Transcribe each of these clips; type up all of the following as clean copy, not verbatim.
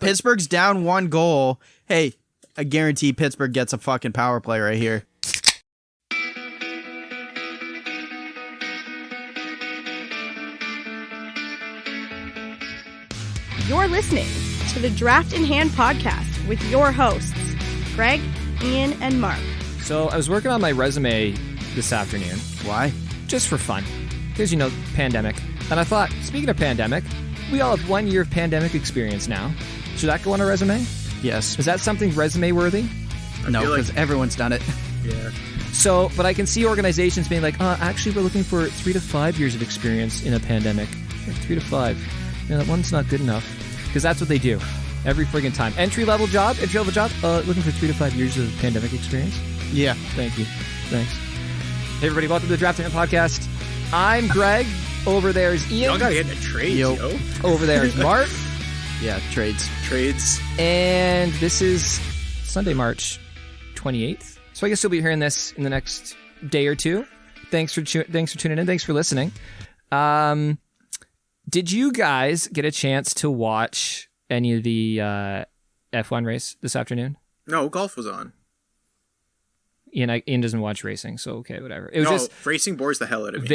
Pittsburgh's down 1 goal. Hey, I guarantee Pittsburgh gets a fucking power play right here. You're listening to the Draft in Hand podcast with your hosts, Greg, Ian, and Mark. So I was working on my resume this afternoon. Why? Just for fun. Because, pandemic. And I thought, speaking of pandemic, we all have 1 year of pandemic experience now. Should that go on a resume? Yes. Is that something resume worthy? No, because everyone's done it. Yeah. So, but I can see organizations being like, actually, we're looking for 3 to 5 years of experience in a pandemic. 3 to 5. That one's not good enough. Because that's what they do. Every friggin' time. Entry-level job, looking for 3 to 5 years of pandemic experience? Yeah. Thank you. Thanks. Hey, everybody, welcome to the Draft in Hand podcast. I'm Greg. Over there is Ian. Y'all gotta get into trades, yo. Over there is Mark. Yeah, trades. And this is Sunday, March 28th. So I guess you'll be hearing this in the next day or two. Thanks for tuning in. Thanks for listening. Did you guys get a chance to watch any of the F1 race this afternoon? No, golf was on. Ian doesn't watch racing, so okay, whatever. It was just racing bores the hell out of me.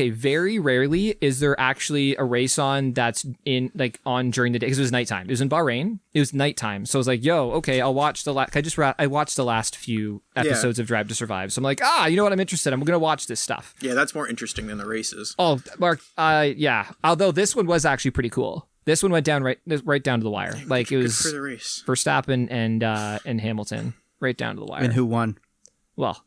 Very rarely is there actually a race on that's on during the day, because it was nighttime. It was in Bahrain. It was nighttime, so I was like, "Yo, okay, I'll watch I watched the last few episodes of Drive to Survive." So I'm like, you know what? I'm interested. I'm gonna watch this stuff. Yeah, that's more interesting than the races. Oh, Mark, yeah. Although this one was actually pretty cool. This one went down right down to the wire. Like it was good for the race. Verstappen and Hamilton right down to the wire. And who won? Well,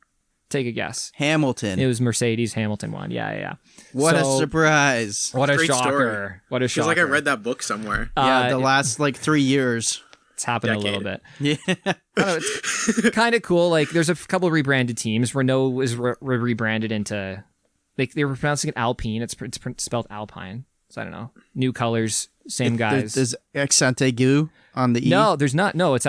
take a guess. Hamilton. It was Mercedes. Hamilton won. Yeah. What a surprise. What a Great shocker. Story. What a shocker. Feels like I read that book somewhere. Yeah, the last 3 years. It's happened a little bit. Yeah. I don't know, it's kind of cool. Like, there's a couple of rebranded teams. Renault was rebranded into, they were pronouncing it Alpine. It's spelled Alpine. So I don't know. New colors, same guys. There's accent aigu on the E? No, there's not. No, it's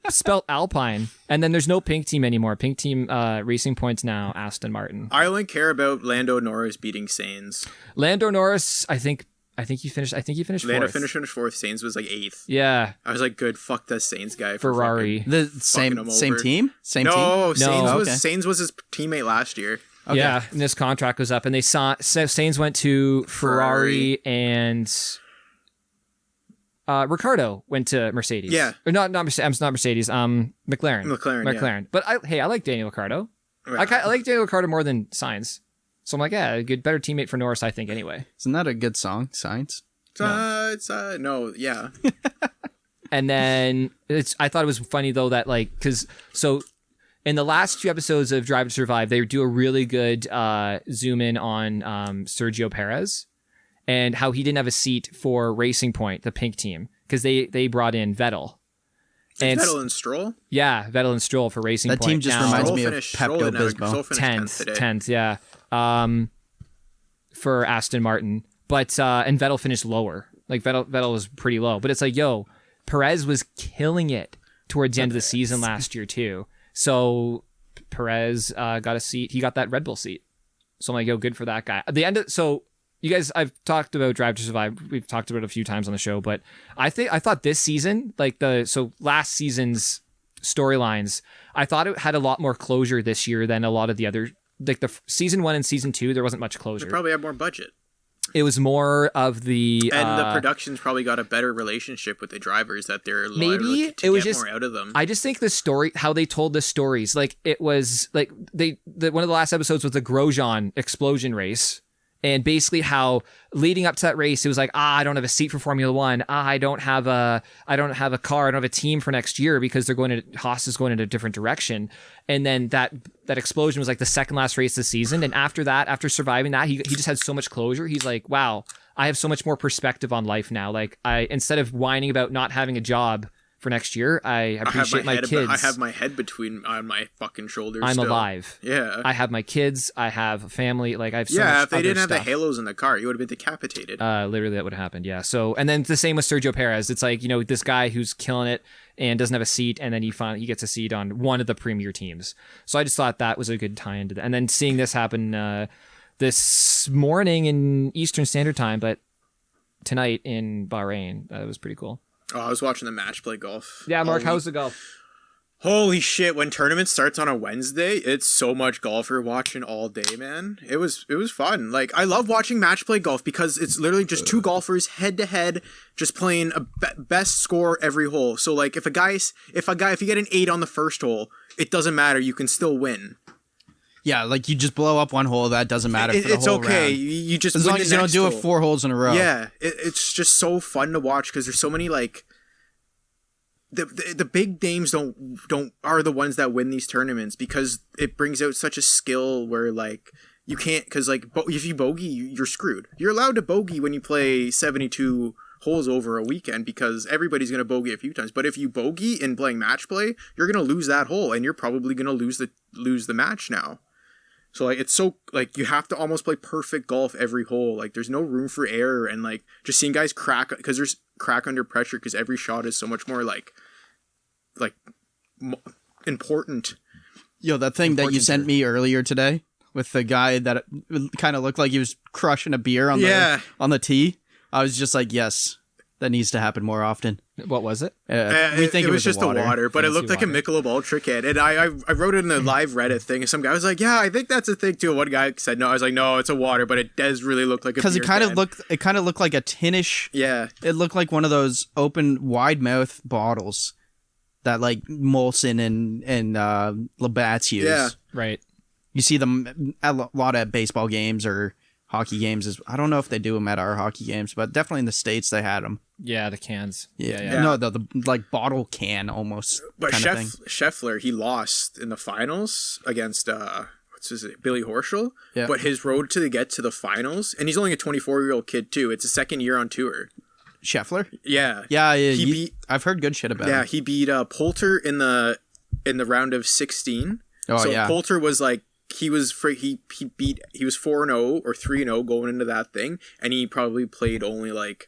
spelled Alpine. And then there's no pink team anymore. Pink team Racing Points now, Aston Martin. I only care about Lando Norris beating Sainz. Lando Norris, I think he finished fourth. Lando finished fourth. Sainz was 8th. Yeah. I was like, good, fuck that Sainz guy. Ferrari. The same team? Sainz was his teammate last year. Okay. Yeah, and this contract was up, and Sainz went to Ferrari. And Ricardo went to Mercedes. Yeah, or not Mercedes. McLaren. Yeah. But I like Daniel Ricciardo. Right. I like Daniel Ricciardo more than Sainz. So I'm like, a better teammate for Norris, I think. Anyway, isn't that a good song, Sainz? No, yeah. And then I thought it was funny though that in the last few episodes of Drive to Survive, they do a really good zoom in on Sergio Perez and how he didn't have a seat for Racing Point, the pink team, because they brought in Vettel. And Vettel and Stroll? Yeah, Vettel and Stroll for Racing Point. That team just reminds me of Pepto Bismol. 10th, yeah. For Aston Martin. But and Vettel finished lower. Like Vettel was pretty low. But it's like, Perez was killing it towards the end of the season last year too. So Perez got a seat. He got that Red Bull seat. So I'm like, good for that guy. At the end so you guys, I've talked about Drive to Survive. We've talked about it a few times on the show, but I thought this season, last season's storylines, I thought it had a lot more closure this year than a lot of the other, the season 1 and season 2, there wasn't much closure. They probably had more budget. It was more of the... And the production's probably got a better relationship with the drivers that they're maybe it was get just more out of them. I just think the story, how they told the stories, it was one of the last episodes was the Grosjean explosion race. And basically how leading up to that race, it was like, I don't have a seat for Formula One. I don't have a car. I don't have a team for next year because Haas is going in a different direction. And then that explosion was like the second last race of the season. And after that, after surviving that, he just had so much closure. He's like, wow, I have so much more perspective on life now. Like instead of whining about not having a job for next year, I appreciate my kids. I have my head on my fucking shoulders. I'm still alive. Yeah. I have my kids. I have a family. I have so much if they other didn't have stuff. the halos in the car, you would have been decapitated. Literally, that would have happened. Yeah. So, and then the same with Sergio Perez. It's like, this guy who's killing it and doesn't have a seat, and then he gets a seat on one of the premier teams. So I just thought that was a good tie into that. And then seeing this happen this morning in Eastern Standard Time, but tonight in Bahrain, that was pretty cool. Oh, I was watching the match play golf. Yeah, Mark, all how's week. the golf? Holy shit! When tournament starts on a Wednesday, it's so much golfer watching all day, man. It was fun. Like, I love watching match play golf because it's literally just two golfers head to head, just playing a best score every hole. So like, if you get an 8 on the first hole, it doesn't matter. You can still win. Yeah, like you just blow up one hole. That doesn't matter for the It's whole okay. round. You just As win long the as you don't next do it hole. 4 holes in a row. Yeah, it's just so fun to watch because there's so many like the big names don't are the ones that win these tournaments because it brings out such a skill where like you can't because like if you bogey you're screwed. You're allowed to bogey when you play 72 holes over a weekend because everybody's going to bogey a few times. But if you bogey in playing match play, you're going to lose that hole and you're probably going to lose the match now. So like it's so like you have to almost play perfect golf every hole. Like there's no room for error and like just seeing guys crack because there's crack under pressure because every shot is so much more like important. Yo, that thing that you sent me earlier today with the guy that kind of looked like he was crushing a beer on the tee. I was just like, yes, that needs to happen more often. What was it? We think it was just the water, but it Fancy looked like a water. Michelob Ultra can. And I wrote it in the live Reddit thing, and some guy was like, "Yeah, I think that's a thing too." One guy said, "No," I was like, "No, it's a water, but it does really look like a Because beer it kind can." of looked like a tinnish. Yeah, It looked like one of those open, wide mouth bottles that like Molson and Labatt's use. Yeah. Right. You see them at a lot at baseball games or hockey games. I don't know if they do them at our hockey games, but definitely in the States they had them. Yeah, the cans. Yeah. No, the like bottle can almost but kind of thing. Scheffler, he lost in the finals against Billy Horschel. Yeah. But his road to get to the finals, and he's only a 24-year-old kid too. It's his second year on tour. Scheffler? Yeah. Yeah, I've heard good shit about him. Yeah, he beat Poulter in the round of 16. Oh, so yeah. Poulter was like he was 4-0 or 3-0 going into that thing, and he probably played only like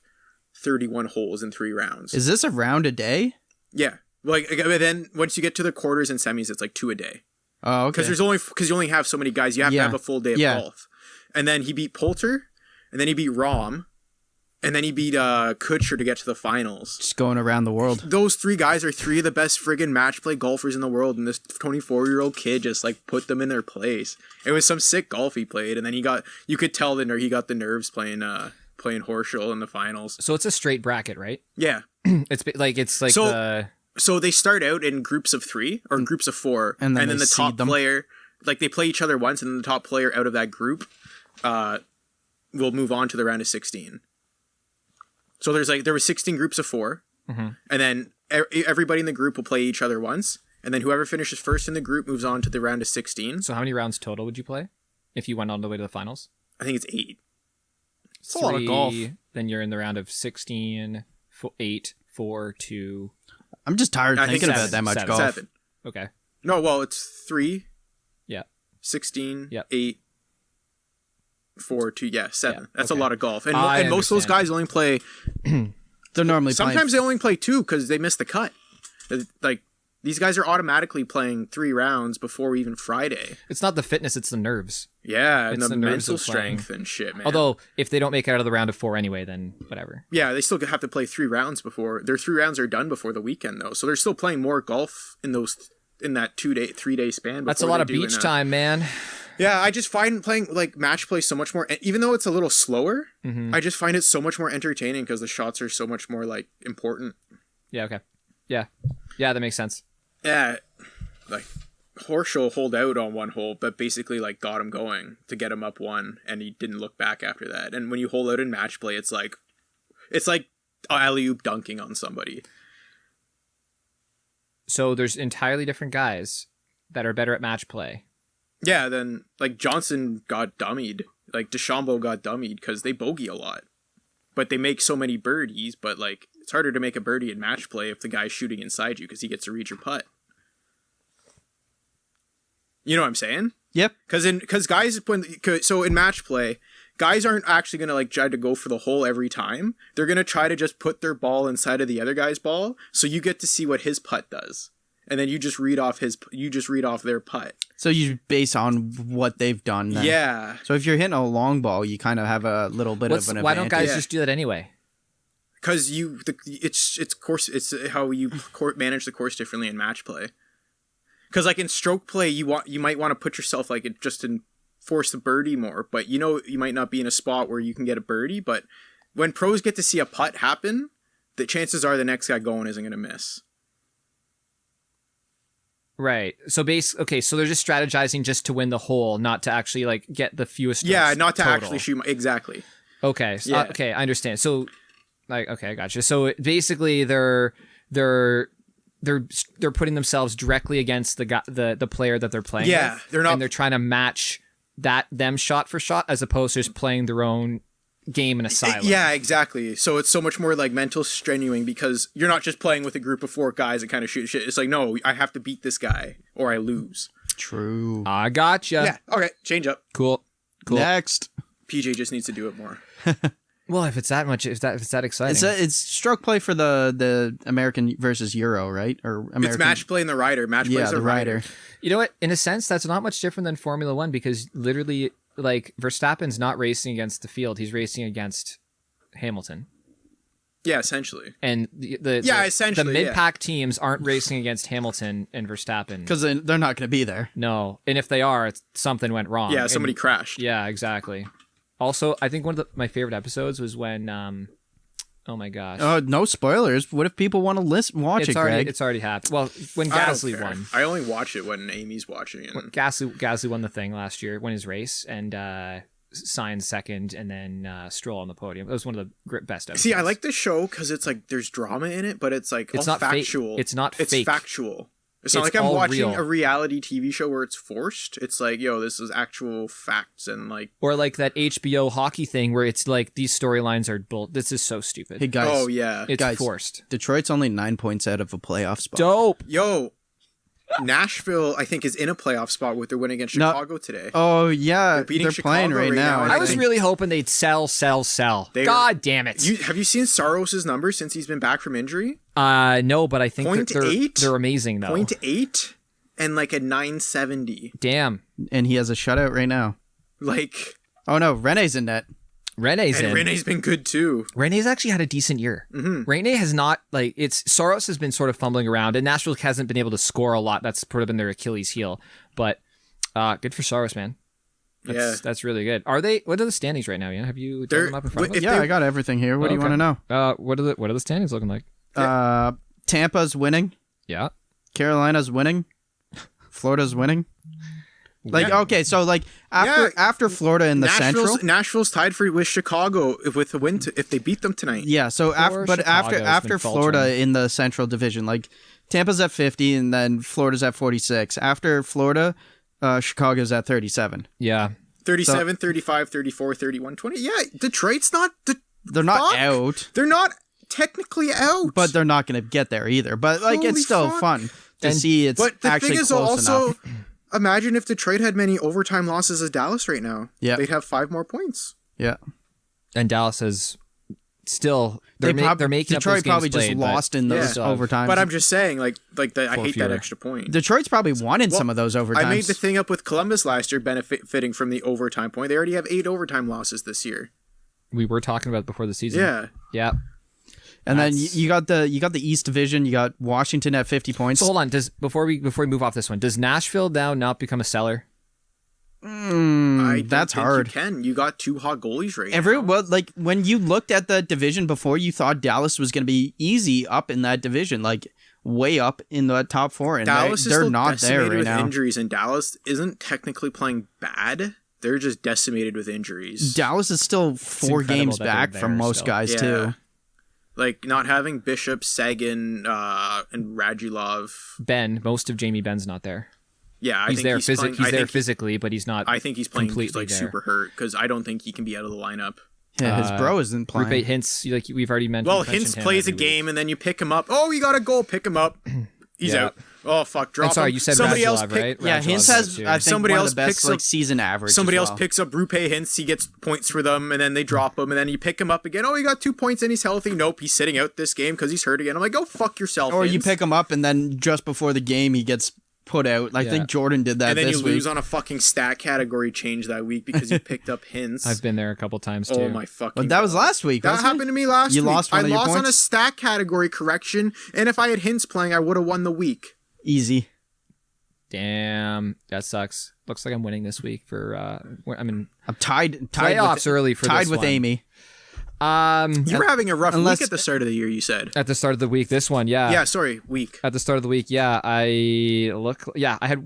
31 holes in 3 rounds. Is this a round a day? Yeah, like but then once you get to the quarters and semis, it's like 2 a day. Oh, okay. Because you only have so many guys, you have to have a full day of golf. And then he beat Poulter, and then he beat Rahm, and then he beat Kuchar to get to the finals. Just going around the world. Those 3 guys are 3 of the best friggin' match play golfers in the world, and this 24-year-old kid just like put them in their place. It was some sick golf he played, and then you could tell he got the nerves playing Horschel in the finals. So it's a straight bracket, right? Yeah. It's like So they start out in groups of 3 or groups of 4, and then the they top seed them. player, like they play each other once, and then the top player out of that group will move on to the round of 16. So there were 16 groups of 4, and then everybody in the group will play each other once, and then whoever finishes first in the group moves on to the round of 16. So how many rounds total would you play if you went all the way to the finals? I think it's 8. It's a lot of golf. Then you're in the round of 16, 8, 4, 2. I'm just tired I think thinking about seven. that much 7. golf. 7. Okay. No, well, it's 3. Yeah. 16. Yep. 8. 4, 2. Yeah, 7. Yeah, That's okay. a lot of golf, and I most of those understand. guys only play. They're normally Sometimes they only play 2 because they miss the cut. Like these guys are automatically playing 3 rounds before even Friday. It's not the fitness, it's the nerves. Yeah, and It's the the nerves mental of playing. strength and shit, man. Although, if they don't make it out of the round of 4 anyway, then whatever. Yeah, they still have to play 3 rounds before their 3 rounds are done before the weekend, though. So they're still playing more golf in that 3-day span. That's a lot of beach time, man. Yeah, I just find playing like match play so much more. Even though it's a little slower, Mm-hmm. I just find it so much more entertaining because the shots are so much more like important. Yeah, okay. Yeah, that makes sense. Yeah, like Horschel holed out on one hole, but basically like got him going to get him up 1, and he didn't look back after that. And when you hold out in match play, it's like alley-oop dunking on somebody. So there's entirely different guys that are better at match play. Yeah, then like Johnson got dummied, like DeChambeau got dummied because they bogey a lot, but they make so many birdies. But like it's harder to make a birdie in match play if the guy's shooting inside you because he gets to read your putt. You know what I'm saying? Yep. Because guys so in match play, guys aren't actually gonna like try to go for the hole every time. They're gonna try to just put their ball inside of the other guy's ball, so you get to see what his putt does, and then you just read off their putt. So you base on what they've done. Then. Yeah, So if you're hitting a long ball, you kind of have a little bit of an advantage. Why don't guys Yeah. just do that anyway? because it's how you manage the course differently in match play. Because like in stroke play, you might want to put yourself like just in force the birdie more, but you might not be in a spot where you can get a birdie. But when pros get to see a putt happen, the chances are the next guy going isn't going to miss. Right. So so they're just strategizing just to win the hole, not to actually like get the fewest strokes. Yeah, not to total. actually shoot. Exactly. Okay. So, okay, I understand. So, like, okay, I gotcha. So basically, they're putting themselves directly against the player that they're playing. Yeah, with, they're not, and they're trying to match them shot for shot, as opposed to just playing their own game in a silo. Yeah, exactly. So it's so much more like mental strenuing, because you're not just playing with a group of 4 guys that kind of shoot shit. It's like, no, I have to beat this guy or I lose. True. I gotcha. Yeah. Okay. Change up. Cool. Next. PJ just needs to do it more. Well, if it's that much, if it's that exciting, It's stroke play for the American versus Euro, right? Or American. It's match play and the rider. Match play is the rider. You know what? In a sense, that's not much different than Formula One, because literally, like, Verstappen's not racing against the field; he's racing against Hamilton. Yeah, essentially. And essentially, the mid-pack teams aren't racing against Hamilton and Verstappen, because they're not going to be there. No, and if they are, something went wrong. Yeah, somebody crashed. Yeah, exactly. Also, I think one of my favorite episodes was when, oh my gosh. No spoilers. What if people want to watch it, Greg? It's already happened. Well, when Gasly won. I only watch it when Amy's watching it. Gasly won the thing last year, won his race, and Sainz second, and then Stroll on the podium. It was one of the best episodes. See, I like this show because it's like there's drama in it, but it's like it's all not factual. It's not fake. It's factual. It's not like I'm watching a reality TV show where it's forced. It's like, yo, this is actual facts and like... Or like that HBO hockey thing where it's like, these storylines are this is so stupid. Hey, guys. Oh, yeah. It's forced. Detroit's only 9 points out of a playoff spot. Dope. Yo, Nashville, I think, is in a playoff spot with their win against Chicago today. Oh, yeah. They're playing right now. I was really hoping they'd sell. God damn it. Have you seen Saros' numbers since he's been back from injury? No, but I think they're amazing, though. 0.8 and like a 970. Damn. And he has a shutout right now. Like... Oh, no. Rene's in net. Rene's been good too. Rene's actually had a decent year. Mm-hmm. Rene has not, like, Saros has been sort of fumbling around, and Nashville hasn't been able to score a lot. That's sort of been their Achilles heel. But good for Saros, man. That's really good. What are the standings right now, Ian? Have you done them up in front of us? I got everything here. What do you want to know? What are the standings looking like? Tampa's winning. Yeah. Carolina's winning. Florida's winning. Like, okay, so like after Florida in the Central, Nashville's tied with Chicago with a win if they beat them tonight. Yeah, so after Florida in the Central Division, like Tampa's at 50 and then Florida's at 46. After Florida, Chicago's at 37. Yeah. 37, 35, 34, 31, 20. Yeah, Detroit's not they're not out. They're not technically out. But they're not going to get there either. But like Holy it's still fuck. Fun to see it's but the actually thing is close also, enough. Imagine if Detroit had many overtime losses as Dallas right now. Yeah. They'd have 5 more points. Yeah. And Dallas has still they're making Detroit up those probably games just played, lost in those overtimes. But I'm just saying, I hate that extra point. Detroit's probably won in some of those overtimes. I made the thing up with Columbus last year, benefiting from the overtime point. They already have 8 overtime losses this year. We were talking about it before the season. Yeah. Yeah. And then you got the East Division. You got Washington at 50 points. So hold on. Before we move off this one, does Nashville now not become a seller? That's hard. You got 2 hot goalies right now. Well, like when you looked at the division before, you thought Dallas was going to be easy up in that division, like way up in the top 4, and Dallas they're not there right with now. Injuries, and Dallas isn't technically playing bad. They're just decimated with injuries. Dallas is still 4 games back from most guys too. Like not having Bishop, Sagan, and Radulov. Most of Jamie Benn's not there. Yeah, he's there physically, but he's not. I think he's playing completely there. Super hurt because I don't think he can be out of the lineup. Yeah, his bro isn't playing. Roope Hintz, like we've already mentioned. Well, Hintz plays a game and then you pick him up. Oh, you got a goal, pick him up. He's out. Oh fuck, drop him. Sorry, you said somebody else right? Yeah, Hintz has I think somebody one else of the best picks season average. Somebody else picks up Roope Hintz. He gets points for them, and then they drop him, and then you pick him up again. Oh, he got 2 points and he's healthy. Nope, he's sitting out this game because he's hurt again. I'm like, go fuck yourself. Or Hintz. you pick him up and then just before the game he gets put out. I think Jordan did that and then this you week. lose on a fucking stat category change that week because you picked up hints. I've been there a couple times too. Oh my fucking But that was last week. That happened to me last week. You lost one of your I lost on points? a stat category correction, and if I had hints playing, I would have won the week. Easy. Damn, that sucks. Looks like I'm winning this week for. I'm tied playoffs early for tied this with one. Amy. You were having a rough unless- week at the start of the year, you said. At the start of the week, this one, yeah. Yeah, sorry, week. At the start of the week, I had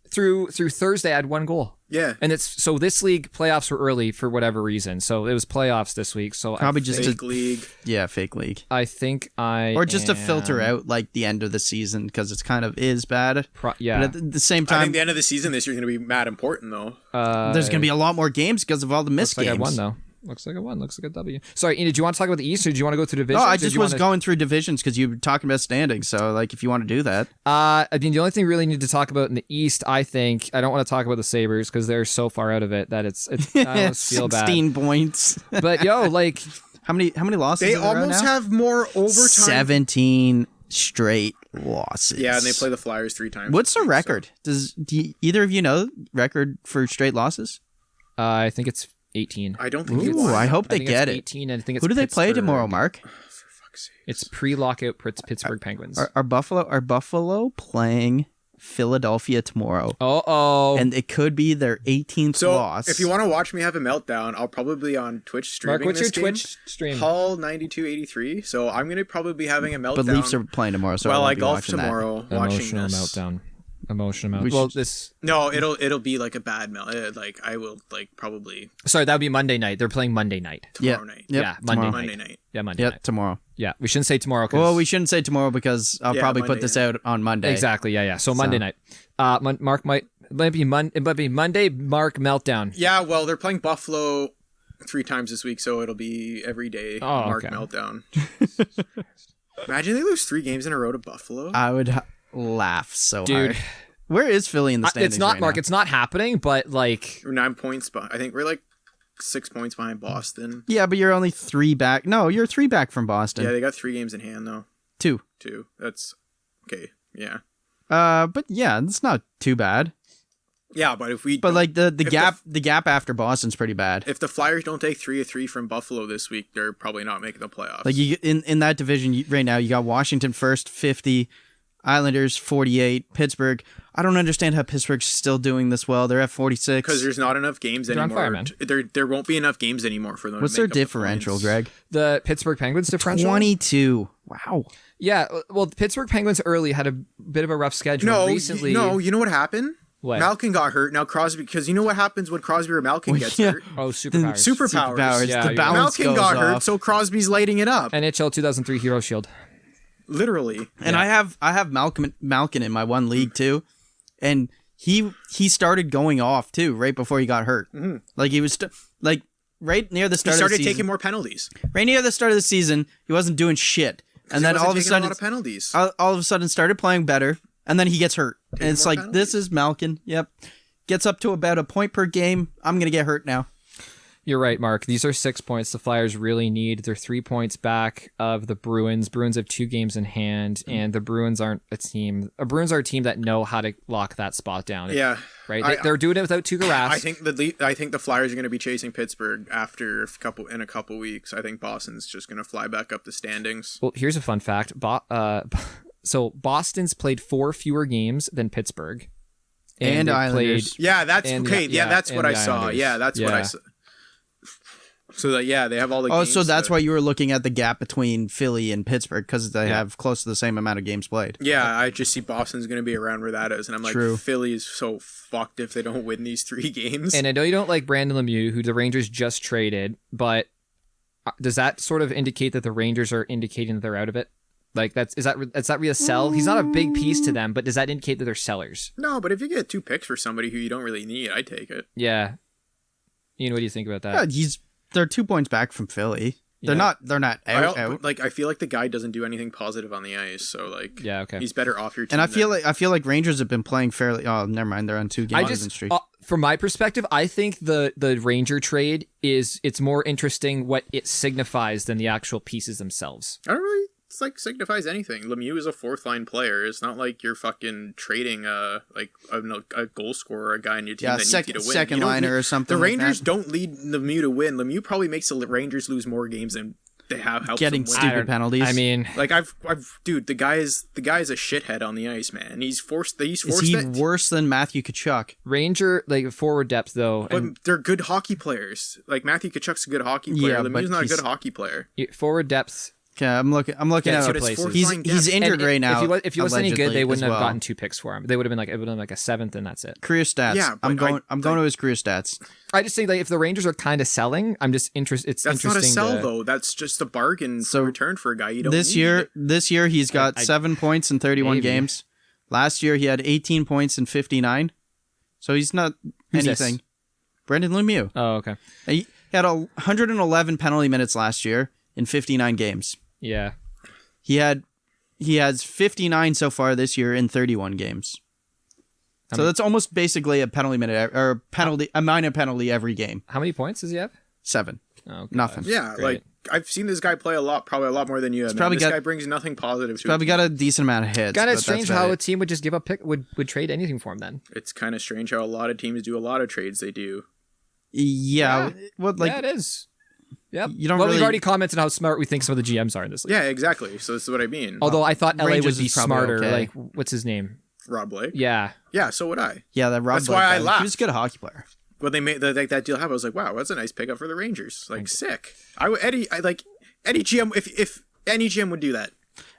through Thursday I had 1 goal. Yeah. And it's so this league playoffs were early for whatever reason. So it was playoffs this week. So Probably just Fake league. Yeah, fake league. I think Or just to filter out like the end of the season because it's kind of is bad. yeah. But at the same I time, think the end of the season this year is going to be mad important, though. there's going to be a lot more games because of all the missed Looks like games. I won though. Looks like I won. Looks like a W. Sorry, Ian, did you want to talk about the East or do you want to go through divisions? No, I or just do you was wanna- going through divisions because you were talking about standings. So, like, if you want to do that. I mean, the only thing we really need to talk about in the East, I think, I don't want to talk about the Sabres because they're so far out of it that it's I almost feel bad. 16 points. But yo, like, How many losses? They in a row almost now? have more overtime. 17 straight losses. Yeah, and they play the Flyers 3 times. What's the this week, record? Either of you know record for straight losses? I think it's 18. I don't think Ooh, I hope they think get it's it. 18, and I think it's Who do they play Pittsburgh. tomorrow, Mark? It's pre-lockout Pittsburgh Penguins. Are Buffalo playing Philadelphia tomorrow? Oh. And it could be their 18th So, loss. if you want to watch me have a meltdown, I'll probably be on Twitch streaming Mark, what's your this game. Twitch stream? Hull 9283. So I'm going to probably be having a meltdown. But Leafs are playing tomorrow, so well, I I won't be golf watching that. tomorrow watching Emotional this. meltdown. Emotional We meltdown. Well, should- this. No, it'll be like a bad melt. Like I will like probably Sorry, that would be Monday night. They're playing Monday night. tomorrow night. Yep, Yeah, Monday tomorrow. night. Monday night. Yeah, Monday Yep, night. tomorrow. Yeah, we shouldn't say tomorrow. 'Cause Well, we shouldn't say tomorrow because I'll Yeah, probably put Monday this night. out on Monday. Exactly. Yeah. So Monday night. Mark it might be Monday. Mark meltdown. Yeah, well, they're playing Buffalo 3 times this week, so it'll be every day. Mark okay. meltdown. Imagine they lose 3 games in a row to Buffalo. I would laugh so Dude. hard. Where is Philly in the standings It's not right Mark. now? It's not happening. But like, We're 9 points behind. I think we're like 6 points behind Boston. Yeah, but you're only 3 back. No, you're 3 back from Boston. Yeah, they got 3 games in hand though. 2. 2. That's okay. Yeah. But yeah, it's not too bad. Yeah, but if we But like the if gap after Boston's pretty bad. if the Flyers don't take 3 of 3 from Buffalo this week, they're probably not making the playoffs. Like you in that division right now, you got Washington first, 50, Islanders 48, Pittsburgh. I don't understand how Pittsburgh's still doing this well. They're at 46. because there's not enough games They're on anymore. fire, man. There won't be enough games anymore for them. What's to their make up the differential, points. Greg? the Pittsburgh Penguins differential. 22. Wow. Yeah. Well, the Pittsburgh Penguins early had a bit of a rough schedule. No, recently. no. You know what happened? What? Malkin got hurt. Now Crosby, because you know what happens when Crosby or Malkin gets yeah. hurt? Oh, superpowers. Superpowers. Yeah, the you're balance Malkin goes got hurt, off. so Crosby's lighting it up. NHL 2003 Hero Shield. Literally. And I have Malkin in my one league too, and he started going off too right before he got hurt. Mm-hmm. Like he was like right near the He start of the started season. taking more penalties. Right near the start of the season, he wasn't doing shit, and then He all wasn't of a taking sudden, a lot of penalties. all of a sudden started playing better, and then he gets hurt, and it's more like penalties. this is Malkin. Yep, gets up to about a point per game. I'm gonna get hurt now. You're right, Mark. These are 6 points the Flyers really need. They're 3 points back of the Bruins. Bruins have 2 games in hand, and the Bruins aren't a team. Bruins are a team that know how to lock that spot down. Yeah. Right? They're doing it without Tuukka Rask. I think the Flyers are going to be chasing Pittsburgh after in a couple weeks. I think Boston's just going to fly back up the standings. Well, here's a fun fact. So Boston's played 4 fewer games than Pittsburgh. And they've Islanders. Yeah, that's And okay. the- Yeah, that's and what the I saw. Islanders. Yeah, that's what I Yeah. saw. So that they have all the. Oh, games so that's why you were looking at the gap between Philly and Pittsburgh because they have close to the same amount of games played. Yeah, I just see Boston's going to be around where that is, and I'm like, True. Philly is so fucked if they don't win these 3 games. And I know you don't like Brandon Lemieux, who the Rangers just traded, but does that sort of indicate that the Rangers are indicating that they're out of it? Like is that really a sell? He's not a big piece to them, but does that indicate that they're sellers? No, but if you get 2 picks for somebody who you don't really need, I take it. Yeah. Ian, what do you think about that? Yeah, they're 2 points back from Philly. They're Yeah. not out. Like I feel like the guy doesn't do anything positive on the ice, so like Yeah, okay. he's better off your team. And I feel like Rangers have been playing fairly. Oh, never mind. They're on 2 game losing streak. From my perspective, I think the Ranger trade it's more interesting what it signifies than the actual pieces themselves. I don't really signifies anything. Lemieux is a fourth line player. It's not like you're fucking trading a goal scorer, a guy in your team that needs you to win. Second liner or something. The Rangers don't lead Lemieux to win. Lemieux probably makes the Rangers lose more games than they have helped getting them win. stupid penalties. I mean, like dude, the guy is a shithead on the ice, man. He's forced. Is he worse than Matthew Tkachuk? Ranger forward depth though, but they're good hockey players. Like Matthew Tkachuk's a good hockey player. Yeah, Lemieux's not a good hockey player. Forward depth. Okay, I'm looking at places. He's injured right now. If he was any good, they wouldn't have well. gotten 2 picks for him. They would have been it would have been like a 7th, and that's it. Career stats. Yeah, I'm going to his career stats. I just think if the Rangers are kind of selling, I'm just interested. It's that's interesting. That's not a sell though. That's just a bargain for return for a guy you don't. This year he's got 7 points in 31 games. Last year he had 18 points in 59. So he's not anything. This? Brendan Lemieux. Oh, okay. He had 111 penalty minutes last year in 59 games. Yeah. He has 59 so far this year in 31 games. So that's almost basically a penalty minute or a minor penalty every game. How many points does he have? 7. Oh, nothing. Yeah, great. like I've seen this guy play probably a lot more than you have. This guy brings nothing positive to Probably got a decent amount of hits. Kind of strange how a team would just give up would trade anything for him then. It's kind of strange how a lot of teams do a lot of trades they do. Yeah. Well, it is. Yep. You don't we've already commented how smart we think some of the GMs are in this league. Yeah, exactly. So this is what I mean. Although I thought LA Rangers would be is probably smarter. okay. Like, what's his name? Rob Blake. Yeah. Yeah, so would I. Yeah, that Rob That's Blake why I guy. laughed. He was a good hockey player. When they made that deal happen, I was like, wow, that's a nice pickup for the Rangers. Like, sick. Eddie GM, if any GM would do that.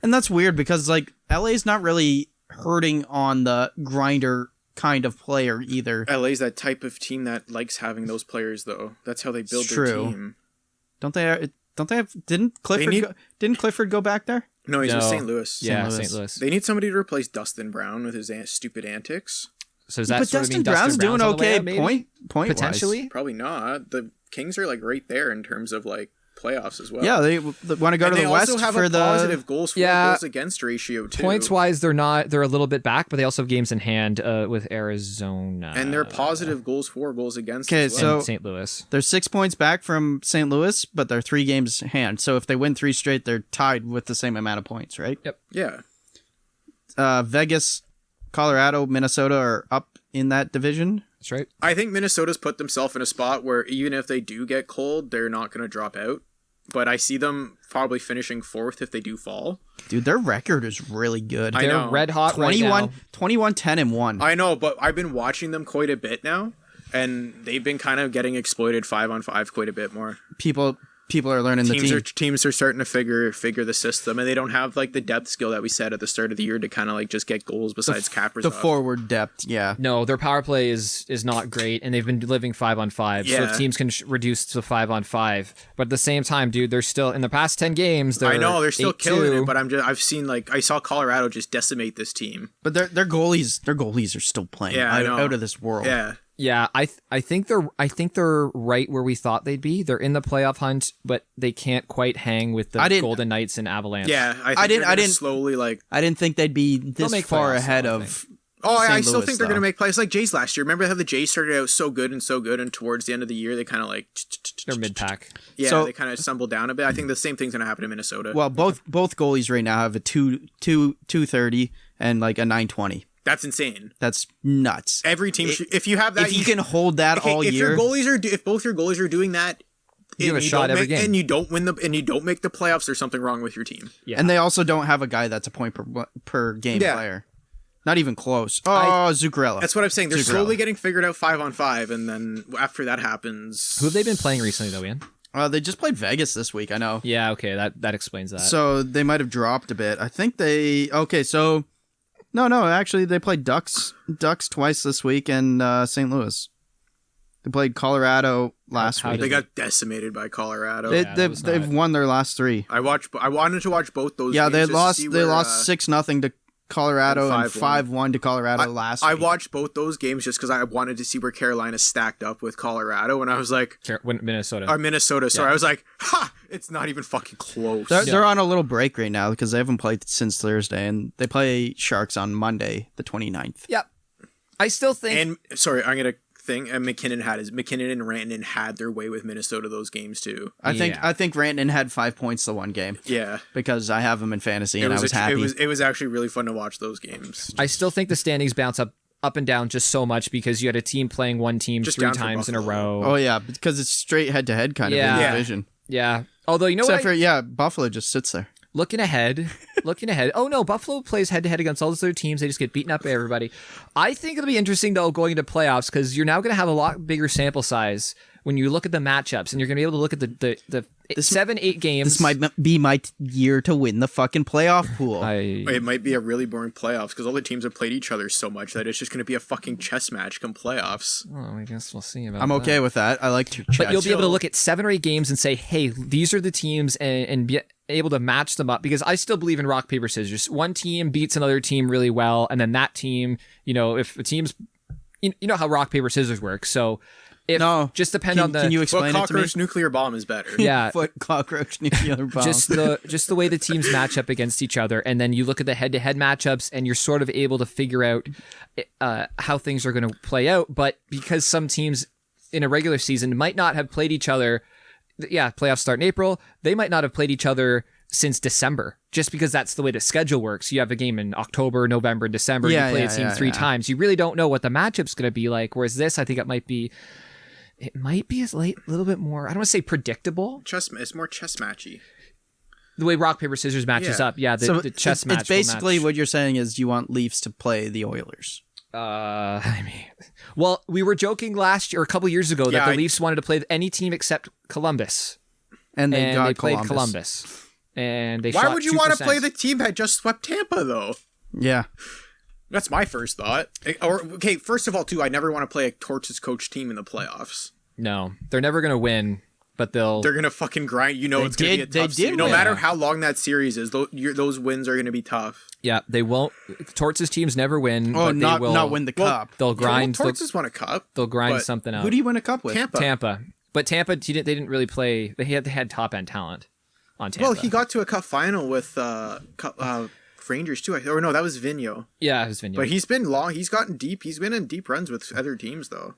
And that's weird because LA's not really hurting on the grinder kind of player either. LA's that type of team that likes having those players though. That's how they build their team. Don't they have didn't Clifford go back there? No, he's with St. Louis. Yeah, St. Louis. They need somebody to replace Dustin Brown with his stupid antics. So does that But sort of mean Dustin Brown's doing on the way okay up, maybe? point potentially. Probably not. The Kings are right there in terms of playoffs as well. Yeah, they want to go to the West also have for a the positive goals against ratio too. Points wise, they're a little bit back, but they also have games in hand with Arizona, and they're positive goals for, goals against. Okay, as well. so St. Louis. They're 6 points back from St. Louis, but they're 3 games in hand. So if they win 3 straight, they're tied with the same amount of points, right? Yep. Yeah. Vegas, Colorado, Minnesota are up in that division. That's right. I think Minnesota's put themselves in a spot where even if they do get cold, they're not going to drop out. But I see them probably finishing 4th if they do fall. Dude, their record is really good. I know. They're red hot 21, 10-1. I know, but I've been watching them quite a bit now, and they've been kind of getting exploited 5-on-5 quite a bit more. People are learning the team. Teams are starting to figure the system, and they don't have the depth skill that we said at the start of the year to kind of just get goals besides Kaprizov. The forward depth, yeah. No, their power play is not great, and they've been living 5-on-5. Yeah. So if teams can reduce to 5-on-5, but at the same time, dude, they're still in the past 10 games. They're still killing it, but I've seen I saw Colorado just decimate this team. But their goalies are still playing out of this world. Yeah. Yeah, I think they're right where we thought they'd be. They're in the playoff hunt, but they can't quite hang with the Golden Knights and Avalanche. Yeah, I didn't slowly I didn't think they'd be this far ahead of. I still think they're going to make plays like Jays last year. Remember how the Jays started out so good, and towards the end of the year they kind of they're mid-pack. Yeah, so, they kind of stumbled down a bit. I think the same thing's going to happen in Minnesota. Well, both goalies right now have a 230 and a 920. That's insane. That's nuts. Every team, if you have that, if you can hold that all year, if both your goalies are doing that, you have a shot every game, and you don't win and you don't make the playoffs, there's something wrong with your team. Yeah. And they also don't have a guy that's a point per game player. Not even close. Zuccarello. That's what I'm saying. They're slowly getting figured out 5-on-5, and then after that happens, who have they been playing recently though, Ian? They just played Vegas this week. I know. Yeah. Okay. That explains that. So they might have dropped a bit. I think they. Okay. So. No, actually, they played Ducks twice this week and St. Louis. They played Colorado last week. They got decimated by Colorado. They've won their last 3. I wanted to watch both those. Yeah, games they lost 6-0 to Colorado and 5-1 to Colorado last week. I watched both those games just because I wanted to see where Carolina stacked up with Colorado, and I was like, Minnesota. Minnesota. Sorry, I was like, it's not even fucking close. They're on a little break right now because they haven't played since Thursday, and they play Sharks on Monday, the 29th. Yep. I still think. And sorry, I'm gonna thing McKinnon and Rantanen had their way with Minnesota those games too. I think Rantanen had 5 points the one game. Yeah, because I have him in fantasy and I was happy. It was actually really fun to watch those games. I still think the standings bounce up and down just so much because you had a team playing one team just 3 times in a row. Oh yeah, because it's straight head to head kind of in the division. Yeah. Although Except for Buffalo just sits there. Looking ahead. Oh no, Buffalo plays head to head against all those other teams. They just get beaten up by everybody. I think it'll be interesting though going into playoffs because you're now going to have a lot bigger sample size when you look at the matchups, and you're going to be able to look at the 7-8 games. This might be my year to win the fucking playoff pool. It might be a really boring playoffs because all the teams have played each other so much that it's just going to be a fucking chess match come playoffs. Oh, I guess we'll see about I'm okay with that. I like to chess. But you'll be able to look at 7 or 8 games and say, hey, these are the teams and be able to match them up because I still believe in rock, paper, scissors. One team beats another team really well, and then that team, if a team's... You know how rock, paper, scissors works, so... Just depend on the... Can you explain it to me? Cockroach nuclear bomb is better. Yeah. Foot cockroach nuclear bomb. Just the way the teams match up against each other, and then you look at the head-to-head matchups, and you're sort of able to figure out how things are going to play out. But because some teams in a regular season might not have played each other... Yeah, playoffs start in April. They might not have played each other since December, just because that's the way the schedule works. You have a game in October, November, December. You play a team 3 times. You really don't know what the matchup's going to be like, whereas this, I think it might be a little bit more, I don't want to say predictable. It's more chess matchy. The way rock, paper, scissors matches up. Yeah, the chess match. It's basically what you're saying is you want Leafs to play the Oilers. Well, we were joking last year, or a couple years ago, that the Leafs wanted to play any team except Columbus. And they played Columbus. And they Why would you want to play the team that just swept Tampa, though? Yeah. That's my first thought. Okay, first of all, too, I never want to play a Torts' coach team in the playoffs. No, they're never going to win, but they're going to fucking grind. It's going to be a tough series. No matter how long that series is, those wins are going to be tough. Yeah, they won't. Torts' teams never win. Oh, but not they will, not win the cup. They'll grind. Torts' won a cup. They'll grind something out. Who do you win a cup with? Tampa. But Tampa, they didn't really play. They had top end talent on Tampa. Well, he got to a cup final with Rangers too. Or no, that was Vigneault. Yeah, it was Vigneault. But he's been long. He's gotten deep. He's been in deep runs with other teams though.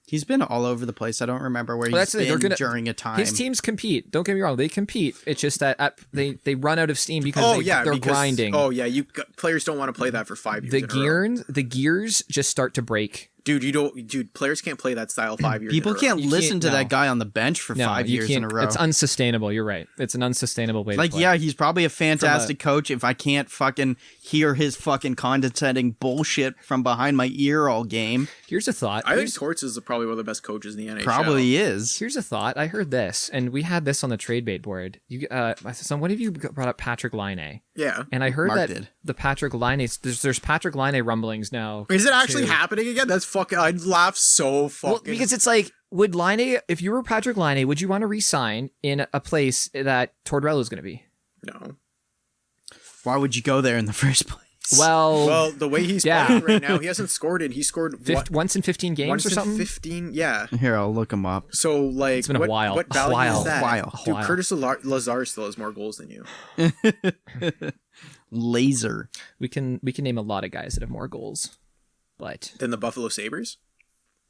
He's been all over the place. I don't remember where he's been during a time. His teams compete. Don't get me wrong. They compete. It's just that they run out of steam because they're grinding. Oh yeah, players don't want to play that for 5 years. The gears just start to break. Dude, players can't play that style 5 years. People can't listen to that guy on the bench for 5 years in a row. It's unsustainable. You're right. It's an unsustainable way to play. Yeah, he's probably a fantastic coach if I can't fucking hear his fucking condescending bullshit from behind my ear all game. Here's a thought. I think Torts is probably one of the best coaches in the NHL. Probably is. Here's a thought. I heard this, and we had this on the trade bait board. One of you brought up Patrick Laine. Yeah. And I heard Mark that did. the Patrick Laine, there's Patrick Laine rumblings now. Is it actually happening again? That's fucking, I'd laugh so fucking. Well, because it's like, would Laine, if you were Patrick Laine, would you want to re-sign in a place that Tortorella is going to be? No. Why would you go there in the first place? Well, the way he's playing right now, he hasn't scored it. He scored once in 15 games or something? 15, yeah. Here, I'll look him up. So, like, it's been a while. What value is that? While. Dude, Curtis Lazar still has more goals than you. Laser. We can name a lot of guys that have more goals, but than the Buffalo Sabres.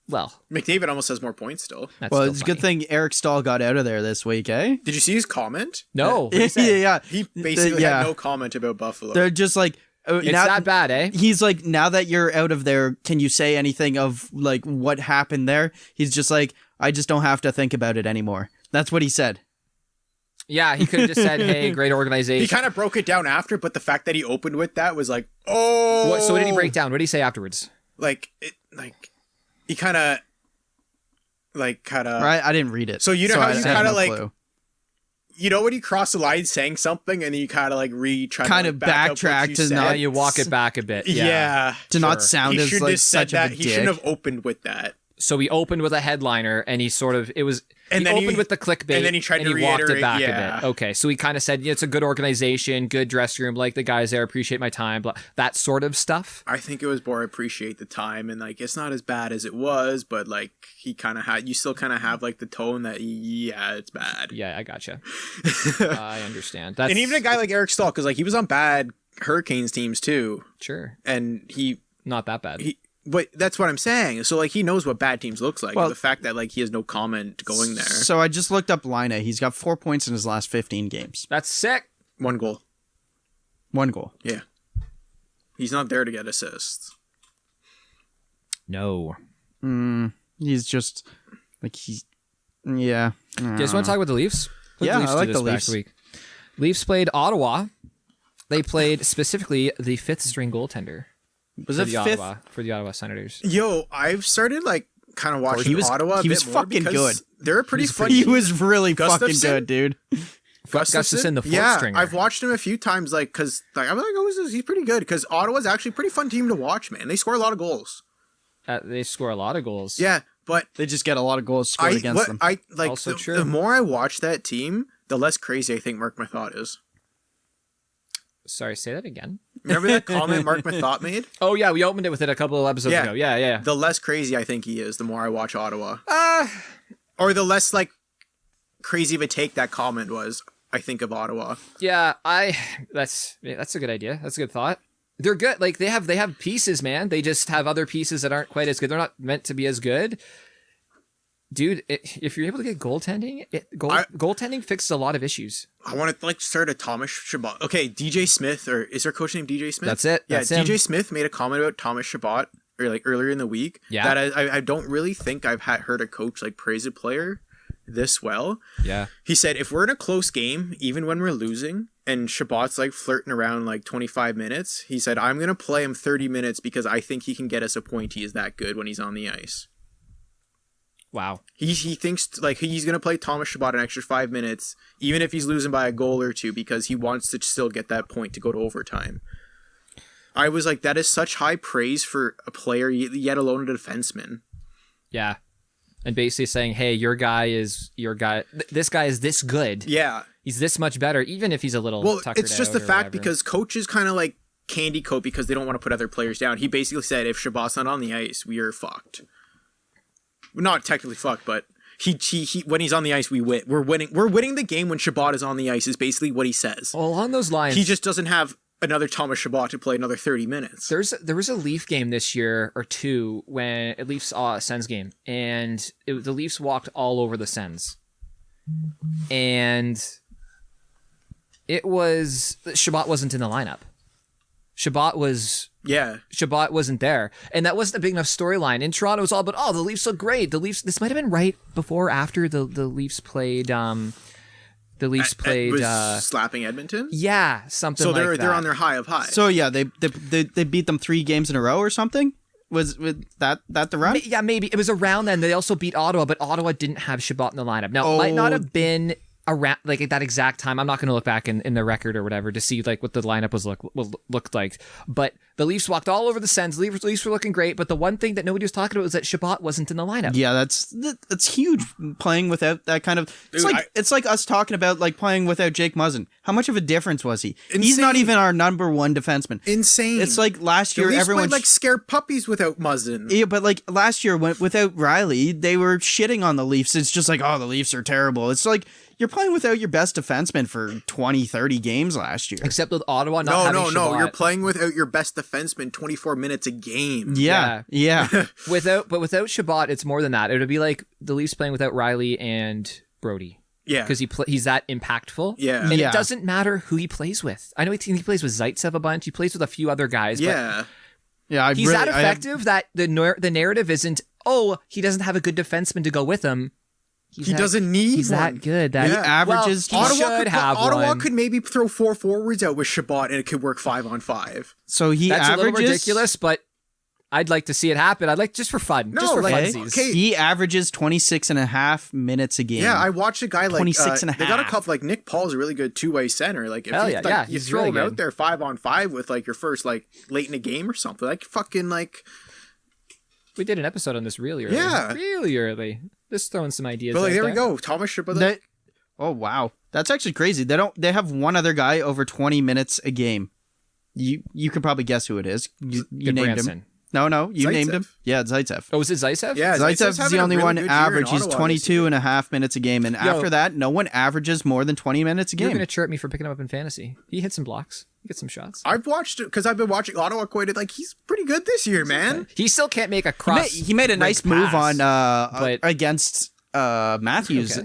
Well, McDavid almost has more points still. Well, it's a good thing Eric Stahl got out of there this week, eh? Did you see his comment? No. Yeah. He basically had no comment about Buffalo. They're just like, it's not bad, eh? He's like, now that you're out of there, can you say anything of like what happened there? He's just like, I just don't have to think about it anymore. That's what he said. Yeah, he could have just said, hey, great organization. He kind of broke it down after, but the fact that he opened with that was like, oh. So what did he break down? What did he say afterwards? He kind of. Right, I didn't read it. So you know how you kind of clue. You know when you cross the line saying something and then you kind of like try to backtrack to not. You walk it back a bit. Yeah. To not sound as like such a dick. He shouldn't have opened with that. So he opened with a headliner and he opened with the clickbait and then he tried to walked it back a bit. Okay, so he kind of said, it's a good organization, good dressing room, like the guys there, appreciate my time, blah, that sort of stuff. I think it was more appreciate the time and like it's not as bad as it was, but like he kind of had, you still kind of have like the tone that it's bad. Yeah, I gotcha. I understand. And even a guy like Eric Stahl, because like he was on bad Hurricanes teams too. Sure. And he not that bad. But that's what I'm saying. So, like, he knows what bad teams looks like. Well, the fact that, like, he has no comment going there. So I just looked up Laine. He's got 4 points in his last 15 games. That's sick. 1 goal. 1 goal. Yeah. He's not there to get assists. No. He's just, like, yeah. Do you guys want to talk about the Leafs? Yeah, I like the Leafs. Leafs played Ottawa. They played specifically the 5th string goaltender. Was it 5th? For the Ottawa Senators. Yo, I've started, like, kind of watching Ottawa. He was fucking good. They're pretty funny. He was really fucking good, dude. Gustafsson, the 4th stringer. I've watched him a few times, like, because, like, I'm like, oh, he's pretty good. Because Ottawa's actually a pretty fun team to watch, man. They score a lot of goals. They score a lot of goals. Yeah, but they just get a lot of goals scored against them. Also true. The more I watch that team, the less crazy I think Mark Mathot is. Sorry, say that again. Remember that comment Mark Mathot made? Oh, yeah, we opened it with it a couple of episodes ago. Yeah. The less crazy I think he is, the more I watch Ottawa. Or the less, like, crazy of a take that comment was, I think, of Ottawa. Yeah, that's a good idea. That's a good thought. They're good. Like, they have pieces, man. They just have other pieces that aren't quite as good. They're not meant to be as good. Dude, if you're able to get goaltending, goaltending fixes a lot of issues. I want to, like, start a Thomas Chabot. Okay, DJ Smith, or is their coach named DJ Smith? That's it. Yeah, That's DJ him. Smith made a comment about Thomas Chabot, or like earlier in the week. Yeah. That I don't really think I've heard a coach like praise a player this well. Yeah. He said, if we're in a close game, even when we're losing, and Chabot's like flirting around like 25 minutes, he said, I'm going to play him 30 minutes because I think he can get us a point. He is that good when he's on the ice. Wow. He thinks like he's going to play Thomas Chabot an extra 5 minutes, even if he's losing by a goal or two, because he wants to still get that point to go to overtime. I was like, that is such high praise for a player, yet alone a defenseman. Yeah. And basically saying, hey, your guy is your guy. This guy is this good. Yeah. He's this much better, even if he's a little tuckered it's just the out or fact whatever. because coaches kind of like candy coat because they don't want to put other players down. He basically said, if Chabot's not on the ice, we are fucked. Not technically fucked, but he when he's on the ice, we win. We're winning the game when Chabot is on the ice is basically what he says. Well, along those lines, he just doesn't have another Thomas Chabot to play another 30 minutes. There was a Leaf game this year or two when a Leafs Sens game, and the Leafs walked all over the Sens, and it was Chabot wasn't in the lineup. Chabot wasn't there, and that wasn't a big enough storyline. In Toronto, it was all about, oh, the Leafs look great. The Leafs. This might have been right before or after the Leafs played. The Leafs played slapping Edmonton. Yeah, something. So they're they're on their high of high. So yeah, they beat them 3 games in a row or something. Was with that the run? Yeah, maybe it was around then. They also beat Ottawa, but Ottawa didn't have Chabot in the lineup. Now, it might not have been around like at that exact time. I'm not going to look back in the record or whatever to see like what the lineup looked like. But the Leafs walked all over the Sens. Leafs were looking great, but the one thing that nobody was talking about was that Chabot wasn't in the lineup. Yeah, that's huge. Playing without that kind of it's like us talking about like playing without Jake Muzzin. How much of a difference was he? Insane. He's not even our number 1 defenseman. Insane. It's like last year everyone played like scared puppies without Muzzin. Yeah, but like last year without Riley, they were shitting on the Leafs. It's just like, oh, the Leafs are terrible. It's like you're playing without your best defenseman for 20, 30 games last year. Except with Ottawa not having Chabot. No. You're playing without your best defenseman 24 minutes a game. Yeah. Without Chabot, it's more than that. It would be like the Leafs playing without Riley and Brody. Yeah. Because he's that impactful. Yeah. And it doesn't matter who he plays with. I know he plays with Zaitsev a bunch. He plays with a few other guys. Yeah. But he's that effective that the narrative isn't, oh, he doesn't have a good defenseman to go with him. He doesn't need He's one. that good. That he averages. Ottawa could maybe throw 4 forwards out with Chabot and it could work 5-on-5. So That's averages, a little ridiculous, but I'd like to see it happen. I'd like just for fun. Just for funsies. Okay. He averages 26.5 minutes a game. Yeah, I watched a guy like 26 and a they got a half. couple like Nick Paul's a really good 2-way center. Like if you throw really him good. out there 5-on-5 with like your first like late in a game or something, like fucking like. We did an episode on this really early. Yeah. Really early. Just throwing some ideas. But like, out there we go. Thomas Chabot. Oh wow, that's actually crazy. They have one other guy over 20 minutes a game. You could probably guess who it is. You named him. No, you Zaitsev. named him. Yeah, Zaitsev. Oh, was it Zaitsev? Yeah, Zaitsev's having the a only really one good year in average. He's Ottawa 22 and a half minutes a game. And after that, no one averages more than 20 minutes a You're game. going to chirp me for picking him up in fantasy. He hit some blocks. He gets some shots. I've watched it because I've been watching Ottawa quite a like he's pretty good this year, man. He still can't make a cross. He made a nice move pass, on against Matthews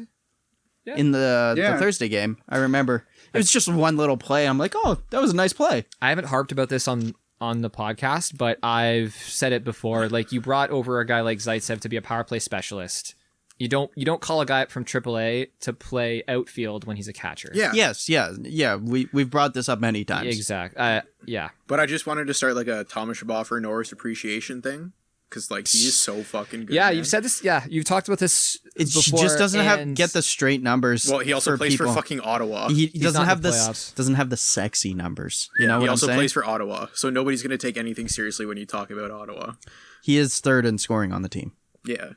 in the Thursday game. I remember. It was just one little play. I'm like, oh, that was a nice play. I haven't harped about this on the podcast, but I've said it before. Like, you brought over a guy like Zaitsev to be a power play specialist. You don't call a guy up from AAA to play outfield when he's a catcher. Yeah. Yes. Yeah. We've brought this up many times. Exactly. Yeah. But I just wanted to start like a Thomas Shabaffer Norris appreciation thing because like he is so fucking good. Yeah, man. you've said this. Yeah, you've talked about this. It before, just doesn't get the straight numbers. Well, he also plays people. for fucking Ottawa. He He's doesn't not have in the this. playoffs. Doesn't have the sexy numbers. You know he what I'm also saying? plays for Ottawa, so nobody's gonna take anything seriously when you talk about Ottawa. He is third in scoring on the team. Yeah.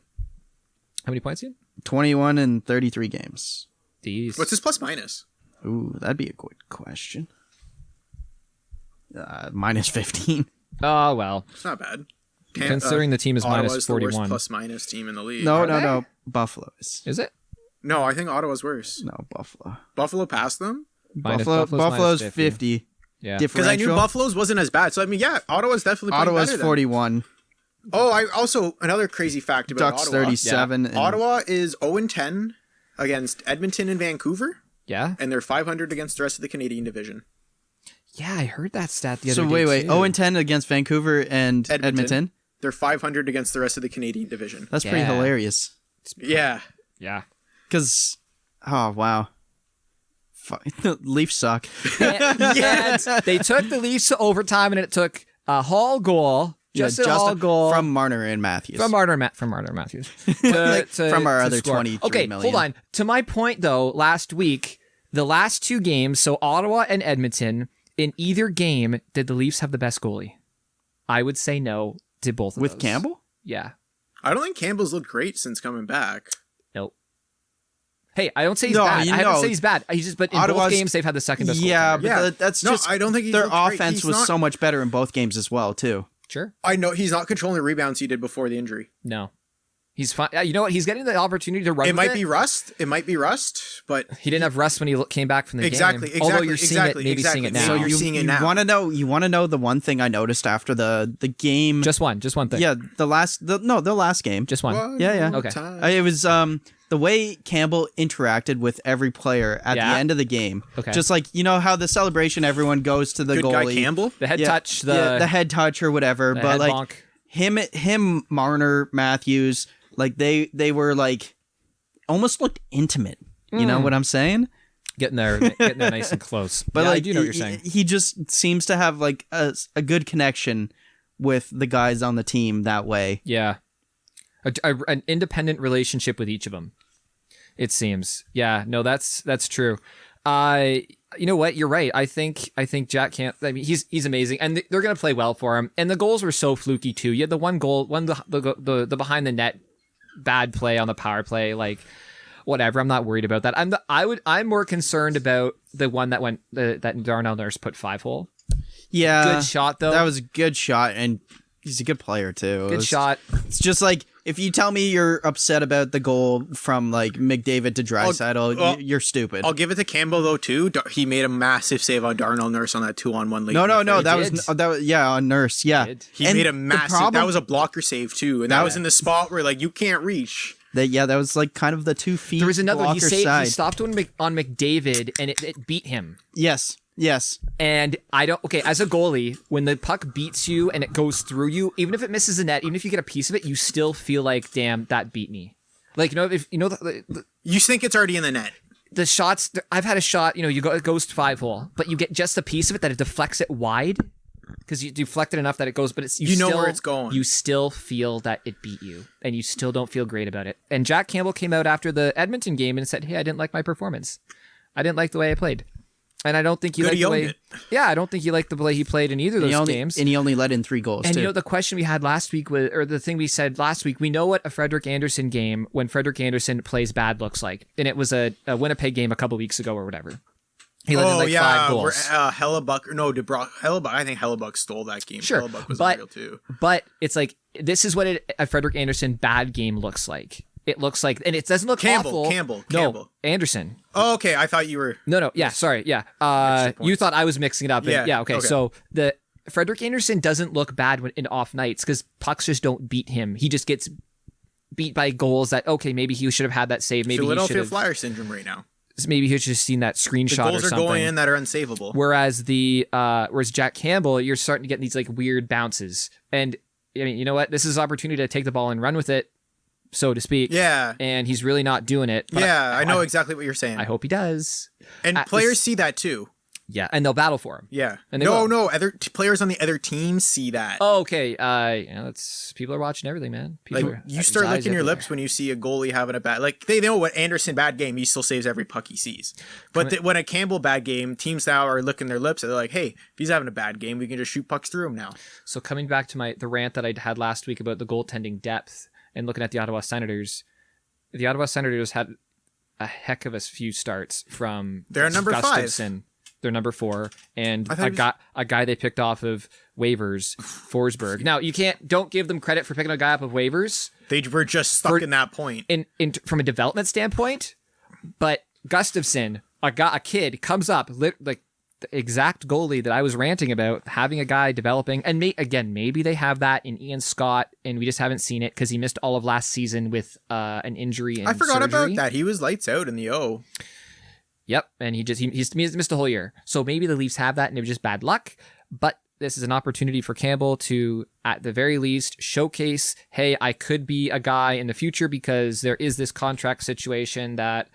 How many points? 21 in 33 games. These. What's his plus minus? Ooh, that'd be a good question. Minus 15. Oh well. It's not bad. Considering the team is Ottawa's minus the worst 41. plus minus team in the league. No. Buffalo is. Is it? No, I think Ottawa's worse. No, Buffalo. Buffalo passed them Buffalo's Buffalo's minus 50. Yeah. because I knew Buffalo's wasn't as bad. So I mean, yeah, Ottawa's definitely playing Ottawa's better than 41. Oh, I also another crazy fact about Ducks Ottawa. 37. and Ottawa is 0-10 against Edmonton and Vancouver, Yeah. and they're 500 against the rest of the Canadian division. Yeah, I heard that stat the other So day. wait. too. 0-10 against Vancouver and Edmonton. They're 500 against the rest of the Canadian division. That's pretty Yeah. hilarious. Yeah. Yeah. Because, oh wow, the Leafs suck. Yes. They took the Leafs to overtime, and it took a Hall goal. Just a Hall goal from Marner and Matthews. From Marner Matthews. From our other score. 23 Okay, million. hold on. To my point, though, last week, the last two games, so Ottawa and Edmonton, in either game, did the Leafs have the best goalie? I would say no to both of With those. Campbell? Yeah. I don't think Campbell's looked great since coming back. Nope. Hey, I don't say he's No, bad. you I haven't know, say he's bad. He's just, but in Ottawa's- both games, they've had the second best Yeah, goaltender. but Yeah. that's No, just I don't think he their looked great. offense He's was not- so much better in both games as well, too. Sure. I know he's not controlling the rebounds he did before the injury. No. He's fine. You know what? He's getting the opportunity to run It with might be rust. It might be rust, but He didn't have rest when he came back from the Exactly, game. Although you're exactly, seeing exactly, it, maybe seeing it now. exactly. So you're seeing it now. You want to know the one thing I noticed after the game? Just one thing. Yeah, the last game. Just one. Yeah. Okay. It was the way Campbell interacted with every player at the end of the game. Okay. Just like, you know how the celebration, everyone goes to the good goalie. guy Campbell. The head Yeah, touch, the head touch or whatever. the But head like bonk. him, Marner, Matthews, like they were like almost looked intimate. You know what I'm saying? Getting there nice and close. But Yeah, like I do know what you're saying. He just seems to have like a good connection with the guys on the team that way. Yeah. An independent relationship with each of them, it seems. Yeah, no, that's true. You know what? You're right. I think Jack can't. I mean, he's amazing, and they're gonna play well for him. And the goals were so fluky too. You had the one goal, the behind the net bad play on the power play. Like, whatever. I'm not worried about that. I'm more concerned about the one that went that Darnell Nurse put 5-hole. Yeah, Good shot though. That was a good shot, and he's a good player too. Good shot. It's just like if you tell me you're upset about the goal from like McDavid to Draisaitl, you're stupid. I'll give it to Campbell though too. He made a massive save on Darnell Nurse on that 2-on-1 late. No, He that did. was on Nurse. Yeah, He And made a the massive. problem- That was a blocker save too, and that was in the spot where like you can't reach. that was like kind of the 2 feet. There was another one. blocker He side. stopped on McDavid, and it beat him. Yes. And as a goalie, when the puck beats you and it goes through you, even if it misses the net, even if you get a piece of it, you still feel like, damn, that beat me. Like, if You think it's already in the net. the shots, I've had a shot, it goes to 5-hole, but you get just a piece of it that it deflects it wide because you deflect it enough that it goes, but it's, You know where it's going. You still feel that it beat you and you still don't feel great about it. And Jack Campbell came out after the Edmonton game and said, hey, I didn't like my performance. I didn't like the way I played. And I don't think he Good, liked he the owned way. it. Yeah, I don't think he liked the way he played in either of those games. And he only let in 3 goals And too. the question we had last week or the thing we said last week, we know what a Frederik Andersen game when Frederik Andersen plays bad looks like. And it was a Winnipeg game a couple weeks ago or whatever. He let in like 5 goals. Hellebuck. No, Hellebuck. I think Hellebuck stole that game. Sure, Hellebuck was unreal too. But it's like, this is what a Frederik Andersen bad game looks like. It looks like, and it doesn't look awful. Campbell. Anderson. Oh, okay. I thought you were. No. Yeah, sorry. Yeah. You thought I was mixing it up. Yeah. Okay. So the Frederik Andersen doesn't look bad in off nights because pucks just don't beat him. He just gets beat by goals that, okay, maybe he should have had that save. Maybe Philadelphia Flyer syndrome right now. Maybe he should have seen that screenshot or something. The goals are going in that are unsavable. Whereas Jack Campbell, you're starting to get these like weird bounces. And I mean, you know what? This is an opportunity to take the ball and run with it, so to speak. Yeah. And he's really not doing it. But I know exactly what you're saying. I hope he does. And players see that too. Yeah, and they'll battle for him. Yeah. And other players on the other teams see that. Oh, okay. People are watching everything, man. You start licking your lips when you see a goalie having a bad. Like, they know what Anderson bad game, he still saves every puck he sees. But when a Campbell bad game, teams now are licking their lips. And they're like, hey, if he's having a bad game, we can just shoot pucks through him now. So coming back to the rant that I had last week about the goaltending depth and looking at the Ottawa Senators had a heck of a few starts from they're number Gustafsson. 5. They're number 4, and a guy they picked off of waivers, Forsberg. Now don't give them credit for picking a guy up of waivers. They were just stuck in that point. From a development standpoint, but Gustafsson, a kid comes up like the exact goalie that I was ranting about, having a guy developing, and maybe they have that in Ian Scott, and we just haven't seen it because he missed all of last season with an injury and I forgot surgery. about that. He was lights out in the O. Yep, and he's missed a whole year. So maybe the Leafs have that, and it was just bad luck. But this is an opportunity for Campbell to, at the very least, showcase, hey, I could be a guy in the future because there is this contract situation that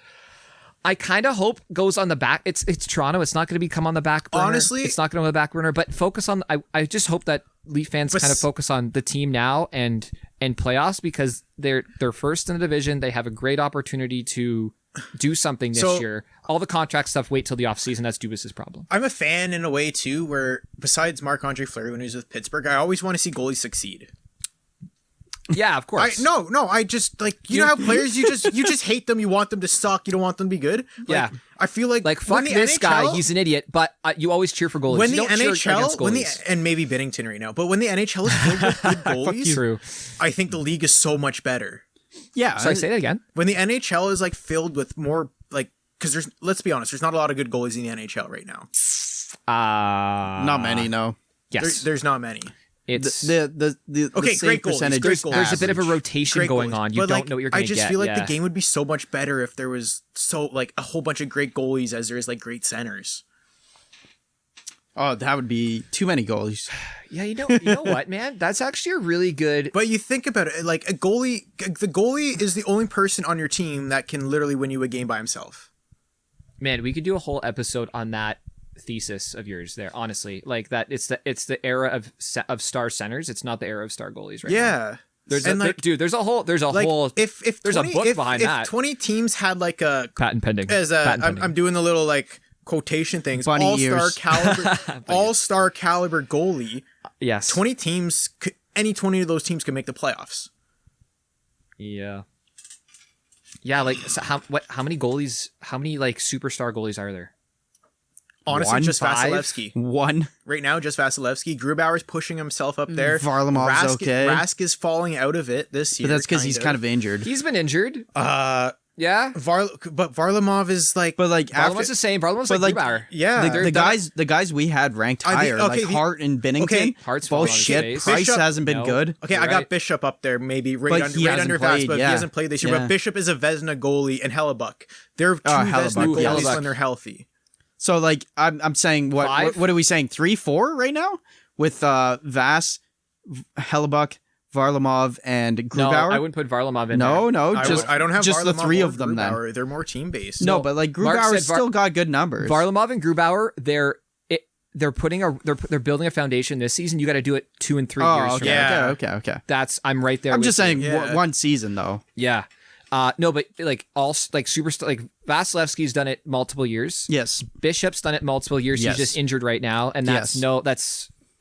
I kind of hope goes on the back. It's Toronto. It's not going to come on the back burner. Honestly, it's not going to be on the back burner. But focus on. I just hope that Leaf fans kind of focus on the team now and playoffs because they're first in the division. They have a great opportunity to do something this year. All the contract stuff, wait till the offseason. That's Dubas's problem. I'm a fan in a way too, where besides Marc-Andre Fleury when he was with Pittsburgh, I always want to see goalies succeed. Yeah, of course. I just like know how players you just hate them. You want them to suck. You don't want them to be good. Yeah, I feel like fuck this NHL, guy. He's an idiot. But you always cheer for goalies. When the NHL, and maybe Binnington right now, but when the NHL is filled with good goalies, I think the league is so much better. Yeah. Sorry, say that again. When the NHL is like filled with more like, because let's be honest, there's not a lot of good goalies in the NHL right now. Not many, no. Yes, there's not many. It's the great percentage. There's a bit of a rotation going on. You don't know what you're going to get. I just feel like the game would be so much better if there was a whole bunch of great goalies as there is like great centers. Oh, that would be too many goalies. Yeah, you know what, man? That's actually a really good. But you think about it, like the goalie is the only person on your team that can literally win you a game by himself. Man, we could do a whole episode on that thesis of yours there. Honestly, like that, it's the era of star centers. It's not the era of star goalies right now. There's a whole there's a book behind that. If 20 teams had like a patent pending. I'm doing the little like quotation things. All-star caliber goalie. Yes. 20 teams. Any 20 of those teams can make the playoffs. Yeah. Yeah. Like how many goalies? How many like superstar goalies are there? Honestly, just Vasilevsky. One. Right now, just Vasilevsky. Grubauer's pushing himself up there. Varlamov's okay. Rask is falling out of it this year. But that's because he's kind of injured. He's been injured. Yeah. But Varlamov is like... But like Varlamov's the same. Varlamov's like Grubauer. Yeah. The guys we had ranked higher, like Hart and Binnington. Okay. Hart's both shit. Price hasn't been good. Okay, I got Bishop up there, maybe right under Vass, but he hasn't played this year. But Bishop is a Vezina goalie, and Hellebuck. They're two Vezina goalies when they're healthy. So like I'm saying what are we saying 3-4 right now with Vass, Hellebuck, Varlamov, and Grubauer? No, I wouldn't put Varlamov in there. No, I don't have just Varlamov the three of them Grubauer. then. They're more team based. No, but like Grubauer's still got good numbers. Varlamov and Grubauer, they're building a foundation this season. You got to do it 2 and 3 years. Okay. I'm right there. I'm just saying one season though. Yeah. No, but like superstar, like Vasilevsky's done it multiple years. Yes. Bishop's done it multiple years. Yes. He's just injured right now, and that's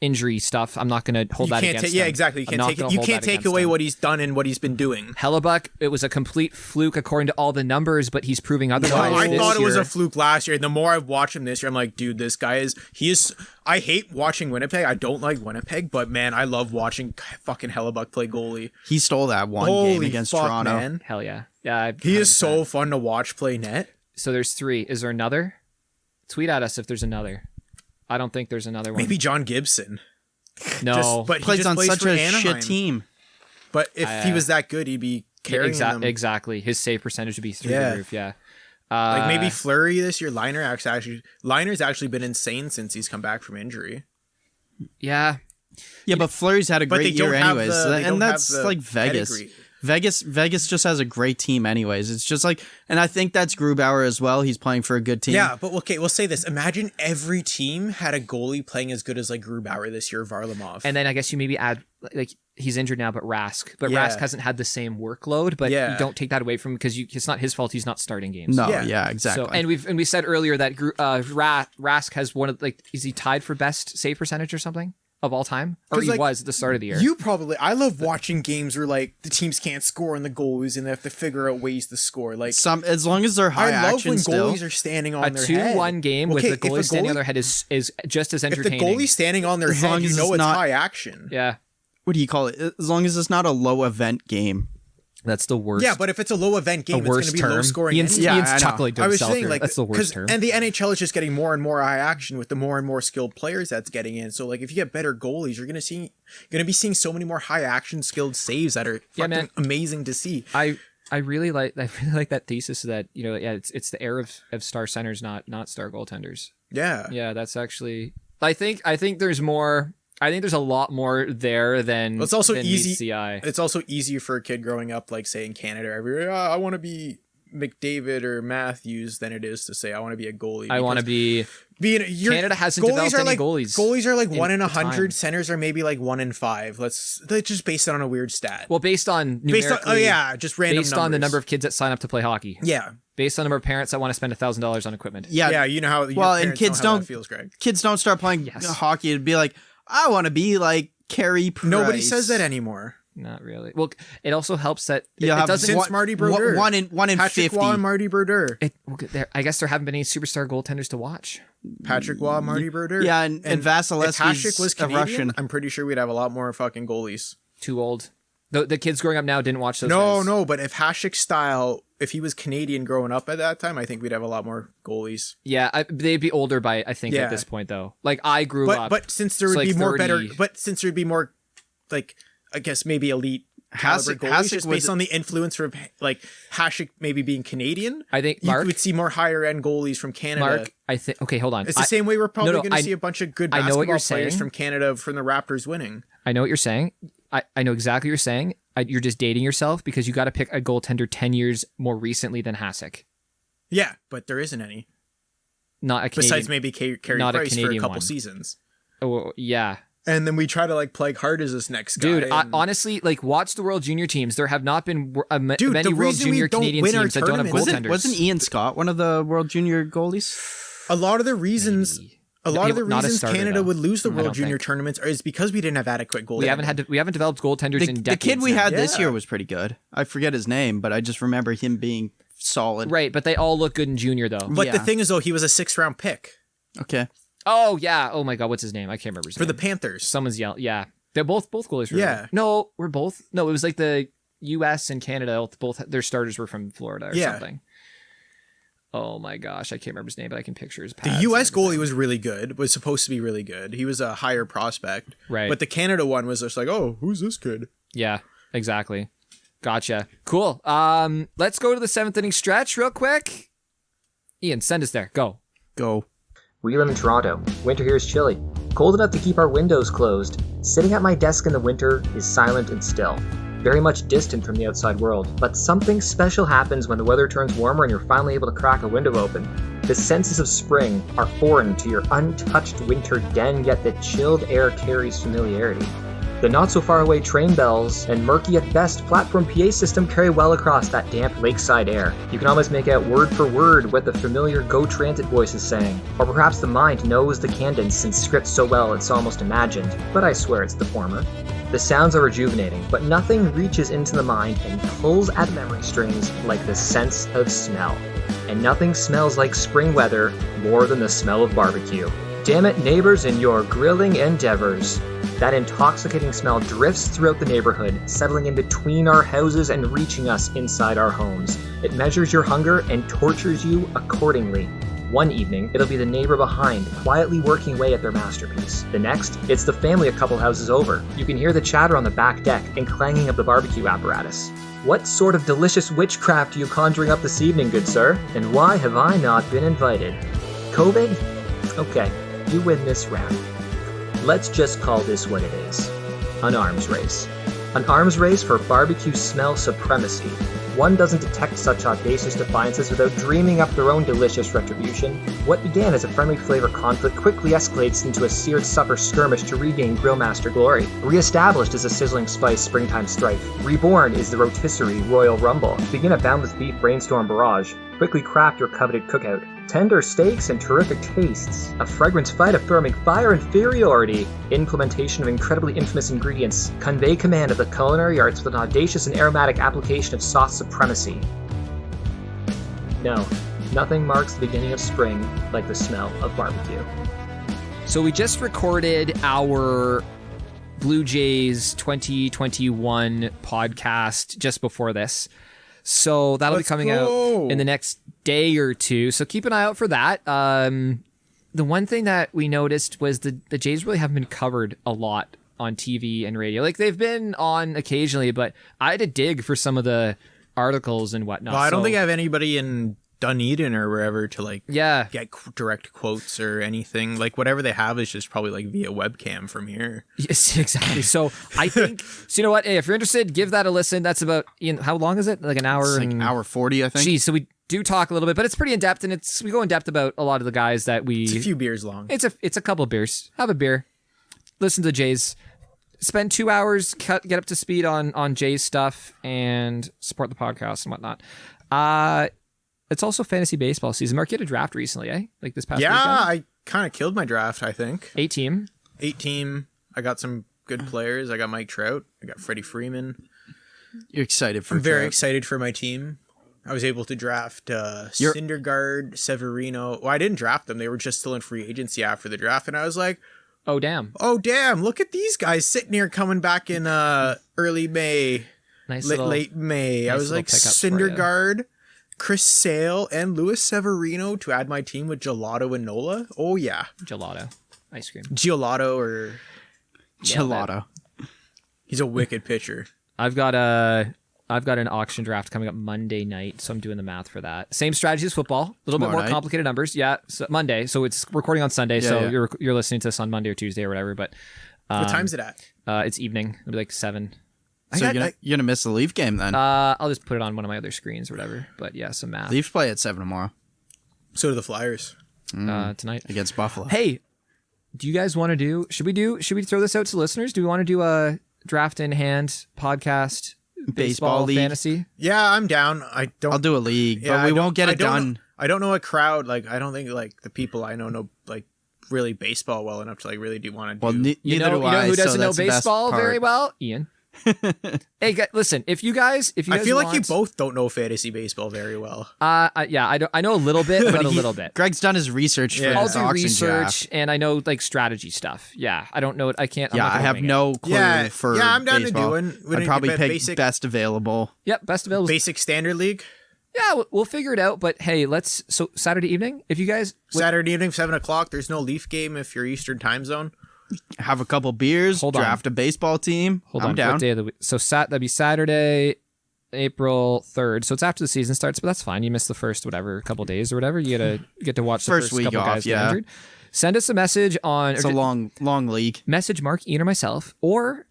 injury stuff. I'm not going to hold that against him. Yeah, exactly. You can't take away what he's done and what he's been doing. Hellebuck, it was a complete fluke according to all the numbers, but he's proving otherwise. No, I thought it was a fluke last year. The more I've watched him this year, I'm like, dude, this guy is. I hate watching Winnipeg. I don't like Winnipeg, but man, I love watching fucking Hellebuck play goalie. He stole that one game against Toronto. Man. Hell yeah. Yeah. He is so fun to watch play net. So there's 3. Is there another? Tweet at us if there's another. I don't think there's another one. Maybe John Gibson. No. But he plays on such a Anaheim. shit team. But if he was that good, he'd be carrying them. Exactly. His save percentage would be through the roof. Yeah. Like maybe Fleury this year. Liner's actually been insane since he's come back from injury. Yeah. Yeah, but Fleury's had a great year anyways. And that's like Vegas. Pedigree. Vegas just has a great team anyways. It's just like, and I think that's Grubauer as well. He's playing for a good team. Yeah, but okay, we'll say this. Imagine every team had a goalie playing as good as like Grubauer this year, Varlamov. And then I guess you maybe add, like, he's injured now, but Rask. But Rask hasn't had the same workload, but you don't take that away from him because it's not his fault he's not starting games. No, yeah exactly. So, and we said earlier that Rask has one of, like, is he tied for best save percentage or something? Of all time? Or he was at the start of the year. I love watching games where like the teams can't score and the goalies and they have to figure out ways to score. Like as long as they're high action. I love when goalies are standing on their head. A 2-1 game with the goalie standing on their head is just as entertaining. If the goalie's standing on their head, you know it's high action. Yeah. What do you call it? As long as it's not a low event game. That's the worst. Yeah, but if it's a low event game, it's going to be low scoring. Ian's chuckling to himself. I was saying, like, that's the worst term. And the NHL is just getting more and more high action with the more and more skilled players that's getting in. So, like, if you get better goalies, you're going to be seeing so many more high action skilled saves that are fucking amazing to see. I really like that thesis that, you know, it's the era of star centers, not star goaltenders. Yeah. Yeah, that's actually. I think there's more. I think there's a lot more there than it's also than easy. meets the eye. It's also easier for a kid growing up, like say in Canada, everywhere. I want to be McDavid or Matthews than it is to say I want to be a goalie. I want to be. Canada hasn't developed any goalies. Goalies are like 1 in 100. Centers are maybe like 1 in 5. Let's just base it on a weird stat. Well, based on just random. Based on the number of kids that sign up to play hockey. Yeah. Based on the number of parents that want to spend $1,000 on equipment. Yeah, you know how. Well, and kids don't. That feels, Greg. Kids don't start playing hockey and be like, I want to be like Carey Price. Nobody says that anymore. Not really. Well, it also helps that it doesn't. Since Marty Brodeur, one in Patrick 50. Waugh and Marty Brodeur. I guess there haven't been any superstar goaltenders to watch. Patrick Waugh, Marty Brodeur. Yeah, and Vasilevsky's if Hasek was Canadian, Russian. I'm pretty sure we'd have a lot more fucking goalies. Too old. The kids growing up now didn't watch those. No, but if Hasek style, if he was Canadian growing up at that time, I think we'd have a lot more goalies. Yeah, they'd be older by at this point though. Like I grew up, but since there would be more 30. Since there'd be more, like I guess maybe elite caliber goalies, just based on the influence from like Hasek maybe being Canadian. I think you would see more higher end goalies from Canada. Mark, I think. Okay, hold on. It's the same way we're probably going to see a bunch of good basketball players from Canada from the Raptors winning. I know what you're saying. I know exactly what you're saying. You're just dating yourself because you got to pick a goaltender 10 years more recently than Hasek. Yeah, but there isn't any. Not a Canadian. Besides maybe Carey Price for a couple seasons. Oh, yeah. And then we try to like play hard as this next guy. Dude, honestly, like watch the World Junior teams. There have not been many World Junior Canadian teams that don't have goaltenders. Wasn't Ian Scott one of the World Junior goalies? A lot of the reasons Canada would lose the World Junior tournaments is because we didn't have adequate goaltenders. We haven't developed goaltenders in decades. The kid we had this year was pretty good. I forget his name, but I just remember him being solid. Right, but they all look good in junior though. But the thing is though, he was a 6th round pick. Okay. Oh yeah. Oh my God, what's his name? I can't remember his name. For the Panthers. Someone's yelling. Yeah, they're both goalies. Were yeah. No, we're both. No, it was like the U.S. and Canada. Both their starters were from Florida or something. Oh my gosh, I can't remember his name, but I can picture his pads. The U.S. goalie was really good. Was supposed to be really good. He was a higher prospect. Right. But the Canada one was just like, oh, who's this kid? Yeah, exactly. Gotcha. Cool. Let's go to the 7th inning stretch real quick. Ian, send us there. Go. We live in Toronto. Winter here is chilly. Cold enough to keep our windows closed. Sitting at my desk in the winter is silent and still. Very much distant from the outside world. But something special happens when the weather turns warmer and you're finally able to crack a window open. The senses of spring are foreign to your untouched winter den, yet the chilled air carries familiarity. The not-so-far-away train bells and murky at best platform PA system carry well across that damp lakeside air. You can almost make out word for word what the familiar Go Transit voice is saying. Or perhaps the mind knows the cadence and script so well it's almost imagined, but I swear it's the former. The sounds are rejuvenating, but nothing reaches into the mind and pulls at memory strings like the sense of smell. And nothing smells like spring weather more than the smell of barbecue. Damn it, neighbors, in your grilling endeavors. That intoxicating smell drifts throughout the neighborhood, settling in between our houses and reaching us inside our homes. It measures your hunger and tortures you accordingly. One evening, it'll be the neighbor behind, quietly working away at their masterpiece. The next, it's the family a couple houses over. You can hear the chatter on the back deck and clanging of the barbecue apparatus. What sort of delicious witchcraft are you conjuring up this evening, good sir? And why have I not been invited? COVID? Okay, you win this round. Let's just call this what it is. An arms race. An arms race for barbecue smell supremacy. One doesn't detect such audacious defiances without dreaming up their own delicious retribution. What began as a friendly flavor conflict quickly escalates into a seared supper skirmish to regain grillmaster glory. Re-established as a sizzling spice springtime strife. Reborn is the rotisserie royal rumble. Begin a boundless beef brainstorm barrage. Quickly craft your coveted cookout. Tender steaks and terrific tastes. A fragrance fight affirming fire inferiority. Implementation of incredibly infamous ingredients. Convey command of the culinary arts with an audacious and aromatic application of sauce supremacy. No, nothing marks the beginning of spring like the smell of barbecue. So we just recorded our Blue Jays 2021 podcast just before this. So that'll be coming out in the next day or two. So keep an eye out for that. The one thing that we noticed was the Jays really haven't been covered a lot on TV and radio. Like they've been on occasionally, but I had to dig for some of the articles and whatnot. Well, I don't think I have anybody in Dunedin or wherever to get direct quotes or anything. Like whatever they have is just probably like via webcam from here. Yes, exactly. So I think, so you know what? Hey, if you're interested, give that a listen. That's about, how long is it? Like an hour? It's like hour 40, I think. Geez, so we do talk a little bit, but it's pretty in depth, and we go in depth about a lot of the guys that we. It's a few beers long. It's a couple of beers. Have a beer. Listen to the Jays. Spend 2 hours, get up to speed on Jays stuff, and support the podcast and whatnot. It's also fantasy baseball season. Mark, you had a draft recently, eh? Like this past weekend? Yeah, I kind of killed my draft, I think. 8 team. I got some good players. I got Mike Trout. I got Freddie Freeman. You're excited for I'm very Trout. excited for my team. I was able to draft Syndergaard, Severino. Well, I didn't draft them. They were just still in free agency after the draft. And I was like, oh, damn. Look at these guys sitting here coming back in early May. Late May. I was like, Syndergaard, Chris Sale, and Luis Severino to add my team with Gelato and Nola. Oh, yeah. Gelato. Ice cream. Gelato or... Gelato. He's a wicked pitcher. I've got an auction draft coming up Monday night, so I'm doing the math for that. Same strategy as football, a little bit more complicated numbers. Yeah, so Monday. So it's recording on Sunday, you're listening to this on Monday or Tuesday or whatever. But what time's it at? It's evening. It'll be like 7. So you're gonna miss the Leaf game then? I'll just put it on one of my other screens or whatever. But yeah, some math. Leafs play at 7 tomorrow. So do the Flyers. Tonight against Buffalo. Hey, do you guys want to do? Should we throw this out to listeners? Do we want to do a draft in hand podcast? Baseball league fantasy. Yeah, I'm down. I'll do a league, but we won't get it done. I don't know a crowd. Like I don't think like the people I know like really baseball well enough to like really do want to do. Well, you know who doesn't know baseball very well? Ian. Hey, listen. If you guys, I feel like you both don't know fantasy baseball very well. Yeah, I know a little bit, but a little bit. Greg's done his research for I'll his do auction research, draft. and I know like strategy stuff. Yeah, I don't know it. I can't. Yeah, I have no clue for. Yeah, I'm down baseball. to doing. I'd probably pick best available. Yep, best available. Basic standard league. Yeah, we'll figure it out. But hey, so Saturday evening, if you guys Saturday evening 7:00. There's no Leaf game if you're Eastern time zone. Have a couple beers. Draft a baseball team. I'm down. What day of the week? So that'd be Saturday, April 3rd. So it's after the season starts, but that's fine. You missed the first couple days or whatever. You get to watch the first week couple off, guys get injured. Send us a message on. It's a long league. Message Mark, Ian, or myself, or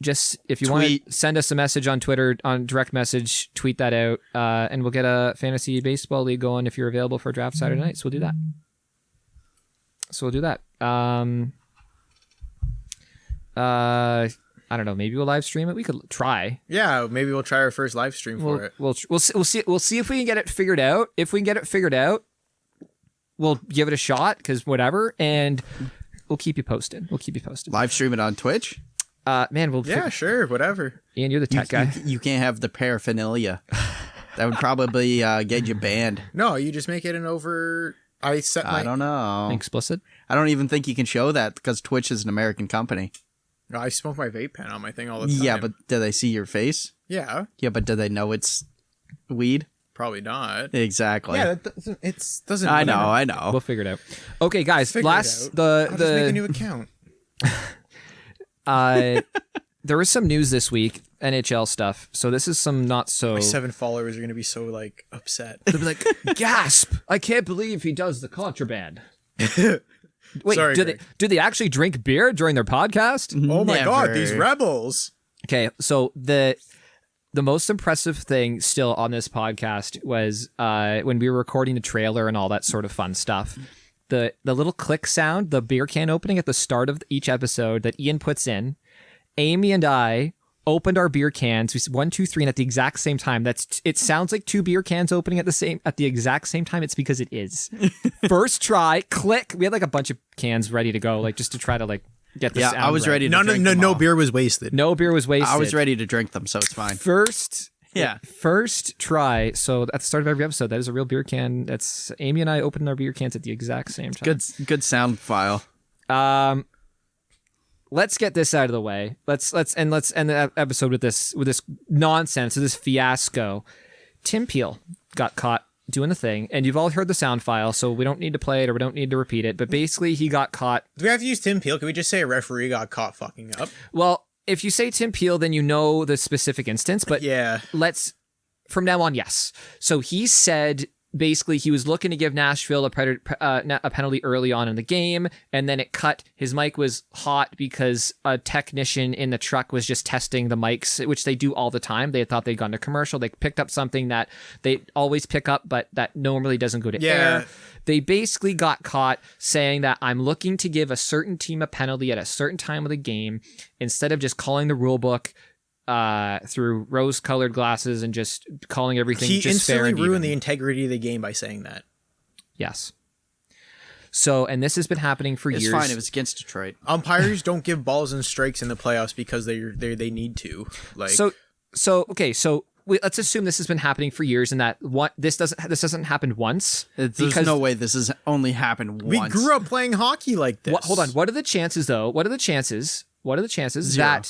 just if you want to send us a message on Twitter, on direct message, tweet that out, and we'll get a fantasy baseball league going if you're available for a draft Saturday night. So we'll do that. I don't know. Maybe we'll live stream it. We could try. Yeah, maybe we'll try our first live stream for it. We'll see if we can get it figured out. If we can get it figured out, we'll give it a shot because whatever, and we'll keep you posted. Live stream it on Twitch. Man, sure, whatever. Ian, you're the tech guy. You can't have the paraphernalia. That would probably get you banned. No, you just make it an over. I don't know. Explicit? I don't even think you can show that because Twitch is an American company. I smoke my vape pen on my thing all the time. Yeah, but do they see your face? Yeah. Yeah, but do they know it's weed? Probably not. There Yeah, it doesn't. I know. We'll figure it out. Okay, guys. I'll just make a new account. There was some news this week, NHL stuff. So this is some not so. My 7 followers are gonna be so like upset. They'll be like, gasp! I can't believe he does the contraband. Wait, Sorry, do they actually drink beer during their podcast? Oh my god, Never. these rebels! Okay, so the most impressive thing still on this podcast was when we were recording the trailer and all that sort of fun stuff. The little click sound, the beer can opening at the start of each episode that Ian puts in. Amy and I opened our beer cans. We said 1, 2, 3, and at the exact same time. It sounds like 2 beer cans opening at the exact same time. It's because it is. First try, click. We had like a bunch of cans ready to go, like just to try to like get the sound. I was right. ready to drink them No all. beer was wasted. No beer was wasted. I was ready to drink them, so it's fine. First try. So at the start of every episode, that is a real beer can. That's Amy and I opened our beer cans at the exact same time. Good sound file. Let's get this out of the way. Let's end the episode with this nonsense, with this fiasco. Tim Peel got caught doing the thing, and you've all heard the sound file, so we don't need to play it or we don't need to repeat it. But basically, he got caught. Do we have to use Tim Peel? Can we just say a referee got caught fucking up? Well, if you say Tim Peel, then you know the specific instance. But yeah, from now on, yes. So he said basically he was looking to give Nashville a penalty early on in the game, and then it cut. His mic was hot because a technician in the truck was just testing the mics, which they do all the time. They thought they'd gone to commercial. They picked up something that they always pick up, but that normally doesn't go to air. They basically got caught saying that I'm looking to give a certain team a penalty at a certain time of the game instead of just calling the rule book through rose-colored glasses and just calling everything just fair and even. He instantly ruined the integrity of the game by saying that. Yes. So, and this has been happening for years. It's fine. It was against Detroit. Umpires don't give balls and strikes in the playoffs because they need to. Like okay. So let's assume this has been happening for years, and that this doesn't happen once. There's no way this has only happened once. We grew up playing hockey like this. Hold on. What are the chances, though? What are the chances Zero.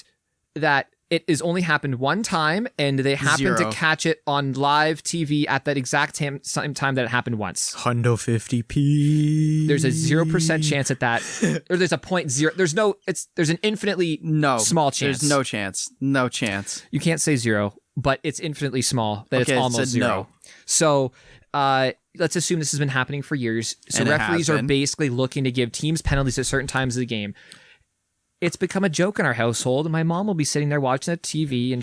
that it is only happened one time and they happened to catch it on live TV at that exact same time that it happened once? Hundo 50p. There's a 0% chance at that, or there's a 0.0. There's an infinitely small chance. There's no chance. No chance. You can't say 0, but it's infinitely small. That it's almost 0. No. So let's assume this has been happening for years. So referees are basically looking to give teams penalties at certain times of the game. It's become a joke in our household. My mom will be sitting there watching the TV, and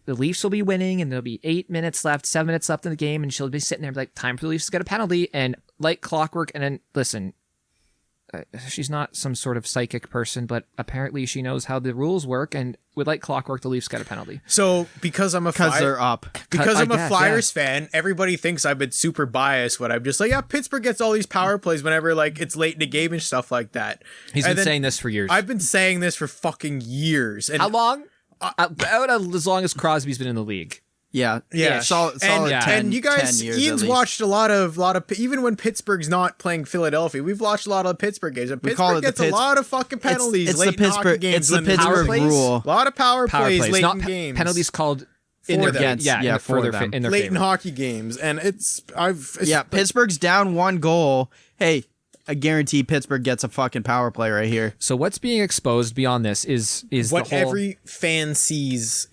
the Leafs will be winning, and there'll be 8 minutes left, 7 minutes left in the game, and she'll be sitting there like, time for the Leafs to get a penalty, and like clockwork. And then listen, she's not some sort of psychic person, but apparently she knows how the rules work, and with like clockwork, the Leafs got a penalty. So because I'm a they're up. Because I'm a Flyers fan, everybody thinks I've been super biased when I'm just like, yeah, Pittsburgh gets all these power plays whenever like it's late in the game and stuff like that. He's been saying this for years. I've been saying this for fucking years. And how long? About as long as Crosby's been in the league. Yeah. Solid and you guys, 10 years Ian's watched a lot of even when Pittsburgh's not playing Philadelphia, we've watched a lot of Pittsburgh games. And Pittsburgh gets a lot of fucking penalties late in hockey games. It's the Pittsburgh rule. A lot of power plays late not in games. Penalties called in their favor. in their late favor. in hockey games, and Pittsburgh's down 1 goal. Hey, I guarantee Pittsburgh gets a fucking power play right here. So what's being exposed beyond this is what every fan sees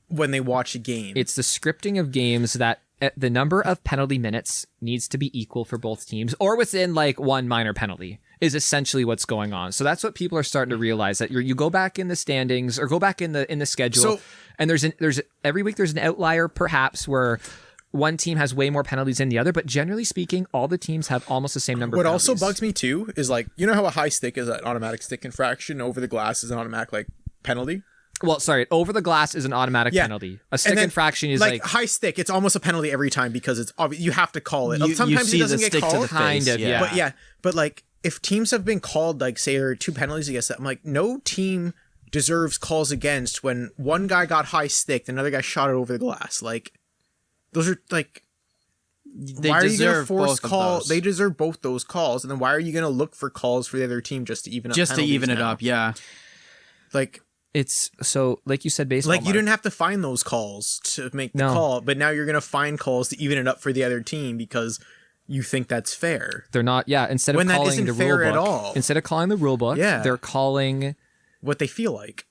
when they watch a game. It's the scripting of games that the number of penalty minutes needs to be equal for both teams, or within like one minor penalty is essentially what's going on. So that's what people are starting to realize, that you go back in the standings or go back in the schedule, and there's every week there's an outlier perhaps where one team has way more penalties than the other, but generally speaking, all the teams have almost the same number of penalties. What also bugs me too is like, you know how a high stick is an automatic stick infraction, over the glass is an automatic like penalty? Well, sorry, over the glass is an automatic penalty. A stick infraction is like high stick. It's almost a penalty every time because it's obvious. You have to call it. Sometimes you it doesn't get called. Kind of, yeah. But like if teams have been called, like say there are 2 penalties against that, I'm like, no team deserves calls against when one guy got high stick, another guy shot it over the glass. Like those are like. Why are you going to force calls? They deserve both those calls, and then why are you going to look for calls for the other team just to even up? Just to even it up, yeah. Like it's so, like you said, baseball. Like you didn't have to find those calls to make the call, but now you're going to find calls to even it up for the other team because you think that's fair. They're not. Yeah, instead of calling the rule book at all. Instead of calling the rule book, they're calling what they feel like.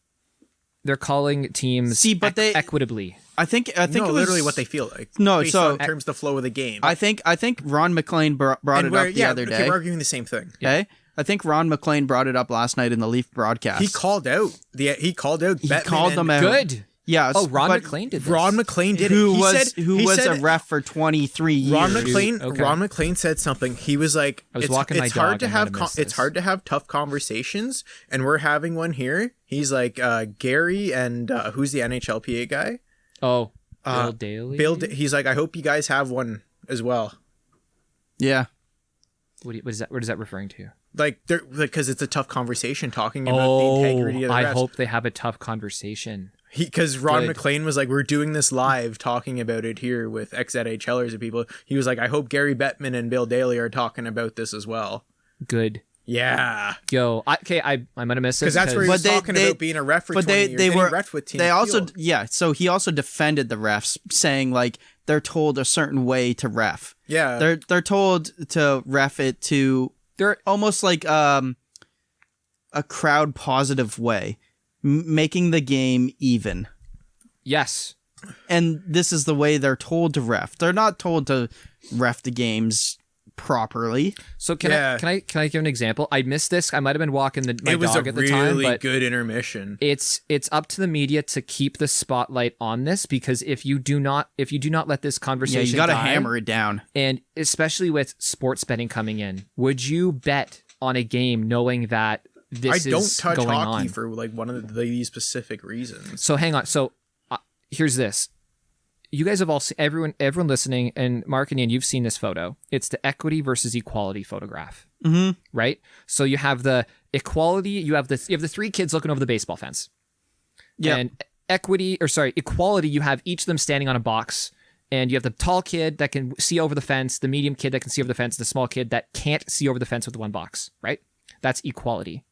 They're calling teams they equitably. I think no, it was literally what they feel like. No, based so on terms of the flow of the game. I think Ron McLean brought it up the other day. We're arguing the same thing. Okay, I think Ron McLean brought it up last night in the Leaf broadcast. He called out. He called them out. Good. Yeah. Oh, Ron McLean did this. Ron McLean did who it. Who was a ref for 23 years. Ron McLean said something. He was like, I was walking my dog. It's hard to have tough conversations, and we're having one here. He's like Gary and who's the NHLPA guy? Oh, Bill Daly. He's like, I hope you guys have one as well. Yeah. What is that? What is that referring to? Like, because it's a tough conversation talking about the integrity of the refs. I hope they have a tough conversation. Because Ron McLean was like, we're doing this live, talking about it here with ex-NHLers and people. He was like, I hope Gary Bettman and Bill Daly are talking about this as well. Good. Yeah. Yo, I'm gonna miss it because that's where he was talking about being a ref for 20 years. They were ref with Team Field. So he also defended the refs, saying like they're told a certain way to ref. Yeah. They're told to ref it to. They're almost like a crowd positive way. Making the game even. Yes. And this is the way they're told to ref. They're not told to ref the games properly. So can I give an example? I missed this. I might have been walking my dog at the time. It was a really good intermission. It's up to the media to keep the spotlight on this, because if you do not let this conversation you got to hammer it down. And especially with sports betting coming in, would you bet on a game knowing that this is going on? I don't touch hockey for like one of these specific reasons. So hang on. So here's this. You guys have all seen, everyone listening, and Mark and Ian, you've seen this photo. It's the equity versus equality photograph, right? So you have the equality. You have the 3 kids looking over the baseball fence. Yeah. And equality. You have each of them standing on a box, and you have the tall kid that can see over the fence, the medium kid that can see over the fence, the small kid that can't see over the fence with one box, right? That's equality.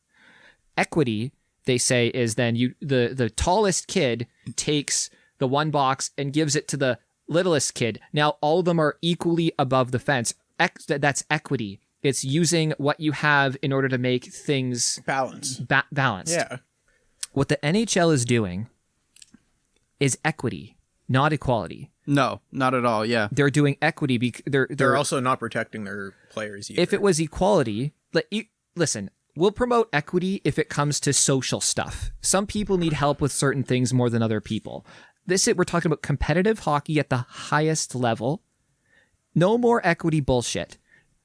Equity, they say, is then the tallest kid takes the one box and gives it to the littlest kid. Now, all of them are equally above the fence. That's equity. It's using what you have in order to make things balanced. Yeah. What the NHL is doing is equity, not equality. No, not at all. Yeah. They're doing equity. They're also not protecting their players either. If it was equality, listen, we'll promote equity if it comes to social stuff. Some people need help with certain things more than other people. We're talking about competitive hockey at the highest level. No more equity bullshit.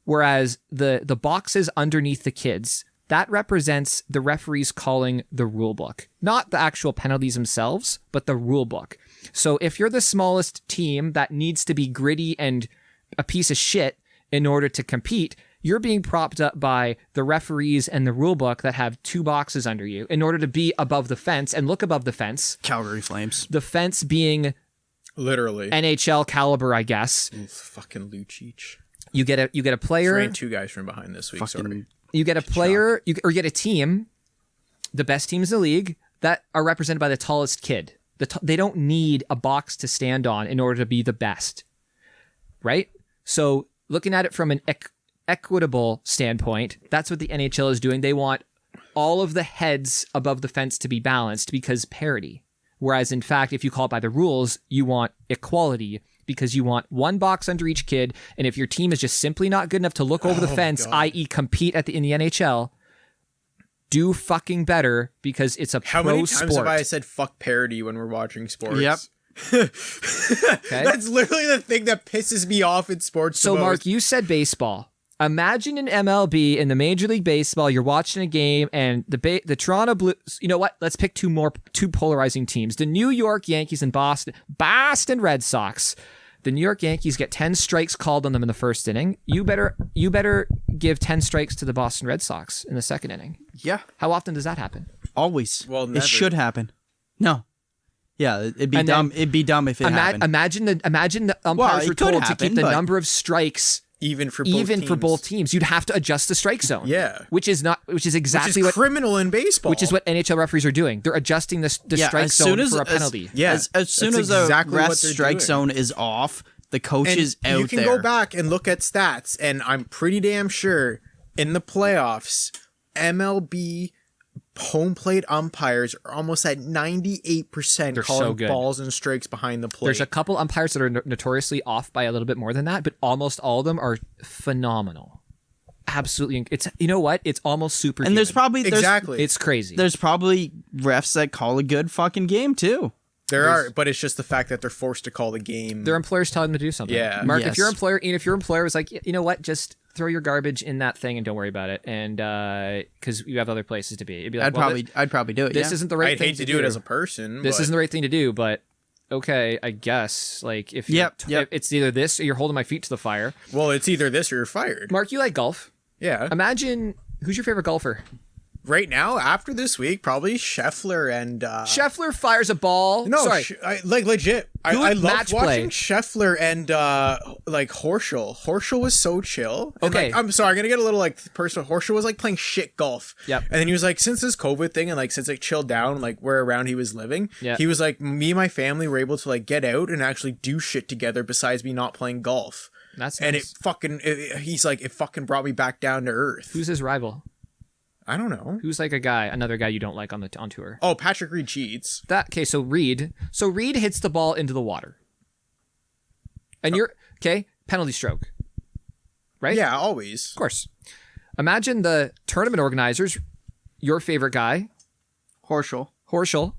Whereas the boxes underneath the kids, that represents the referees calling the rule book. Not the actual penalties themselves, but the rule book. So if you're the smallest team that needs to be gritty and a piece of shit in order to compete, you're being propped up by the referees and the rule book that have 2 boxes under you in order to be above the fence and look above the fence. Calgary Flames. The fence being literally NHL caliber, I guess. Fucking Lucic. You get a player. Ran 2 guys from behind this week. Sorry. You get a player, or you get a team, the best teams in the league that are represented by the tallest kid. They don't need a box to stand on in order to be the best, right? So looking at it from an equitable standpoint, that's what the NHL is doing. They want all of the heads above the fence to be balanced because parity. Whereas in fact, if you call it by the rules, you want equality because you want one box under each kid. And if your team is just simply not good enough to look over the fence, i.e. compete in the NHL, do fucking better because it's a pro sport. How many times have I said fuck parity when we're watching sports? Yep. Okay. That's literally the thing that pisses me off in sports. So Mark, you said baseball. Imagine in MLB, in the Major League Baseball, you're watching a game and the Toronto Blues, you know what? Let's pick two polarizing teams. The New York Yankees and Boston Red Sox. The New York Yankees get 10 strikes called on them in the first inning. You better give 10 strikes to the Boston Red Sox in the second inning. Yeah. How often does that happen? Always. Well, never. It should happen. No. Yeah, it'd be dumb. It'd be dumb if it happened. Imagine the umpires were told to keep the number of strikes even for both teams. You'd have to adjust the strike zone. Yeah. Which is exactly what criminal in baseball. Which is what NHL referees are doing. They're adjusting the strike zone for a penalty. As soon as a ref's strike zone is off, the coach is out there. You can go back and look at stats, and I'm pretty damn sure in the playoffs, MLB home plate umpires are almost at 98% calling balls and strikes behind the plate. There's a couple umpires that are notoriously off by a little bit more than that, but almost all of them are phenomenal. Absolutely. You know what? It's almost superhuman. And there's probably it's crazy. There's probably refs that call a good fucking game too. There are, but it's just the fact that they're forced to call the game. Their employers telling them to do something. Yeah. Mark, yes. if your employer was like, you know what, just throw your garbage in that thing and don't worry about it, and because you have other places to be. It'd be like, I'd probably do it. This isn't the right thing to do it as a person. This isn't the right thing to do, but okay, I guess. Like if it's either this or you're holding my feet to the fire. Well, it's either this or you're fired. Mark, you like golf? Yeah. Imagine who's your favorite golfer? Right now, after this week, probably Scheffler and... Scheffler fires a ball. No, sorry. Legit. I loved watching play. Scheffler and Horschel. Horschel was so chill. And, okay. I'm sorry, I'm going to get a little personal. Horschel was playing shit golf. Yep. And then he was like, since this COVID thing and since it chilled down, where around he was living, he was like, me and my family were able to get out and actually do shit together besides me not playing golf. That's and nice. He's like, it fucking brought me back down to earth. Who's his rival? I don't know. Who's another guy you don't like on tour? Oh, Patrick Reed cheats. So Reed hits the ball into the water. And penalty stroke. Right? Yeah, always. Of course. Imagine the tournament organizers, your favorite guy, Horschel.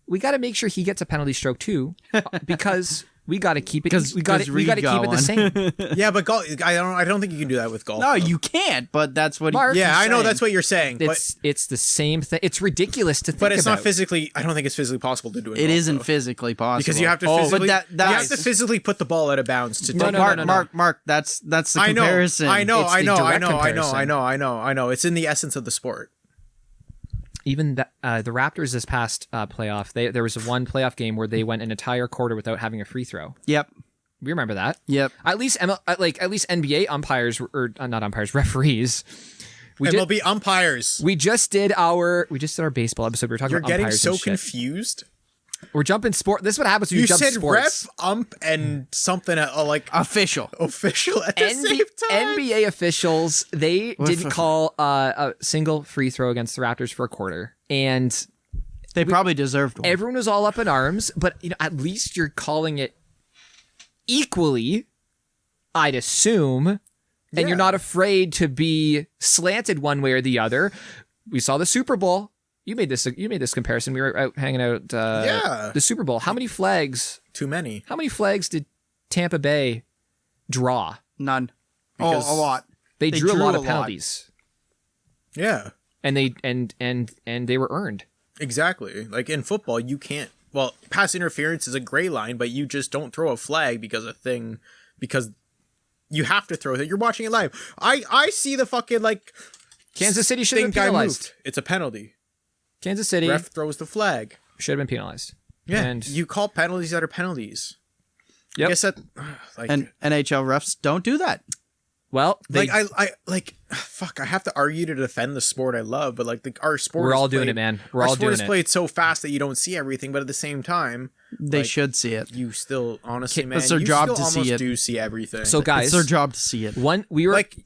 We got to make sure he gets a penalty stroke too, because we got to keep it. We got to keep it the same. Yeah, but golf. I don't think you can do that with golf. No, though. you can't. But that's what. Mark, I know that's what you're saying. It's the same thing. It's ridiculous to think but it's about. not physically. I don't think it's physically possible to do it. It isn't physically possible because you have to. Physically, but you have to physically put the ball out of bounds to. Mark. That's the comparison. I know. It's in the essence of the sport. Even the Raptors this past playoff, there was one playoff game where they went an entire quarter without having a free throw. Yep. We remember that. Yep. At least NBA umpires or not umpires, referees. MLB umpires. We just did our baseball episode. We were talking about umpires. You're getting so confused. We're jumping sport. This is what happens when you jump sports. You said ref, ump, and something official at the same time. NBA officials, they didn't call a single free throw against the Raptors for a quarter, and they probably deserved one. Everyone was all up in arms, but at least you're calling it equally, I'd assume, and you're not afraid to be slanted one way or the other. We saw the Super Bowl. You made this comparison. We were out hanging out. The Super Bowl. How many flags? Too many. How many flags did Tampa Bay draw? None. A lot. They drew a lot of penalties. Yeah. And they were earned. Exactly. Like in football, you can't. Well, pass interference is a gray line, but you just don't throw a flag because you have to throw it. You're watching it live. I see the fucking Kansas City should have been penalized. It's a penalty. Kansas City. Ref throws the flag. Should have been penalized. Yeah, and you call penalties that are penalties. Yep. I guess that. And NHL refs don't do that. Well, fuck. I have to argue to defend the sport I love, but our sport. We're all doing it, man. We're all doing it. Our sport is played so fast that you don't see everything, but at the same time, they should see it. You still, honestly, man, it's their job to see it. Do see everything. So, guys, it's their job to see it.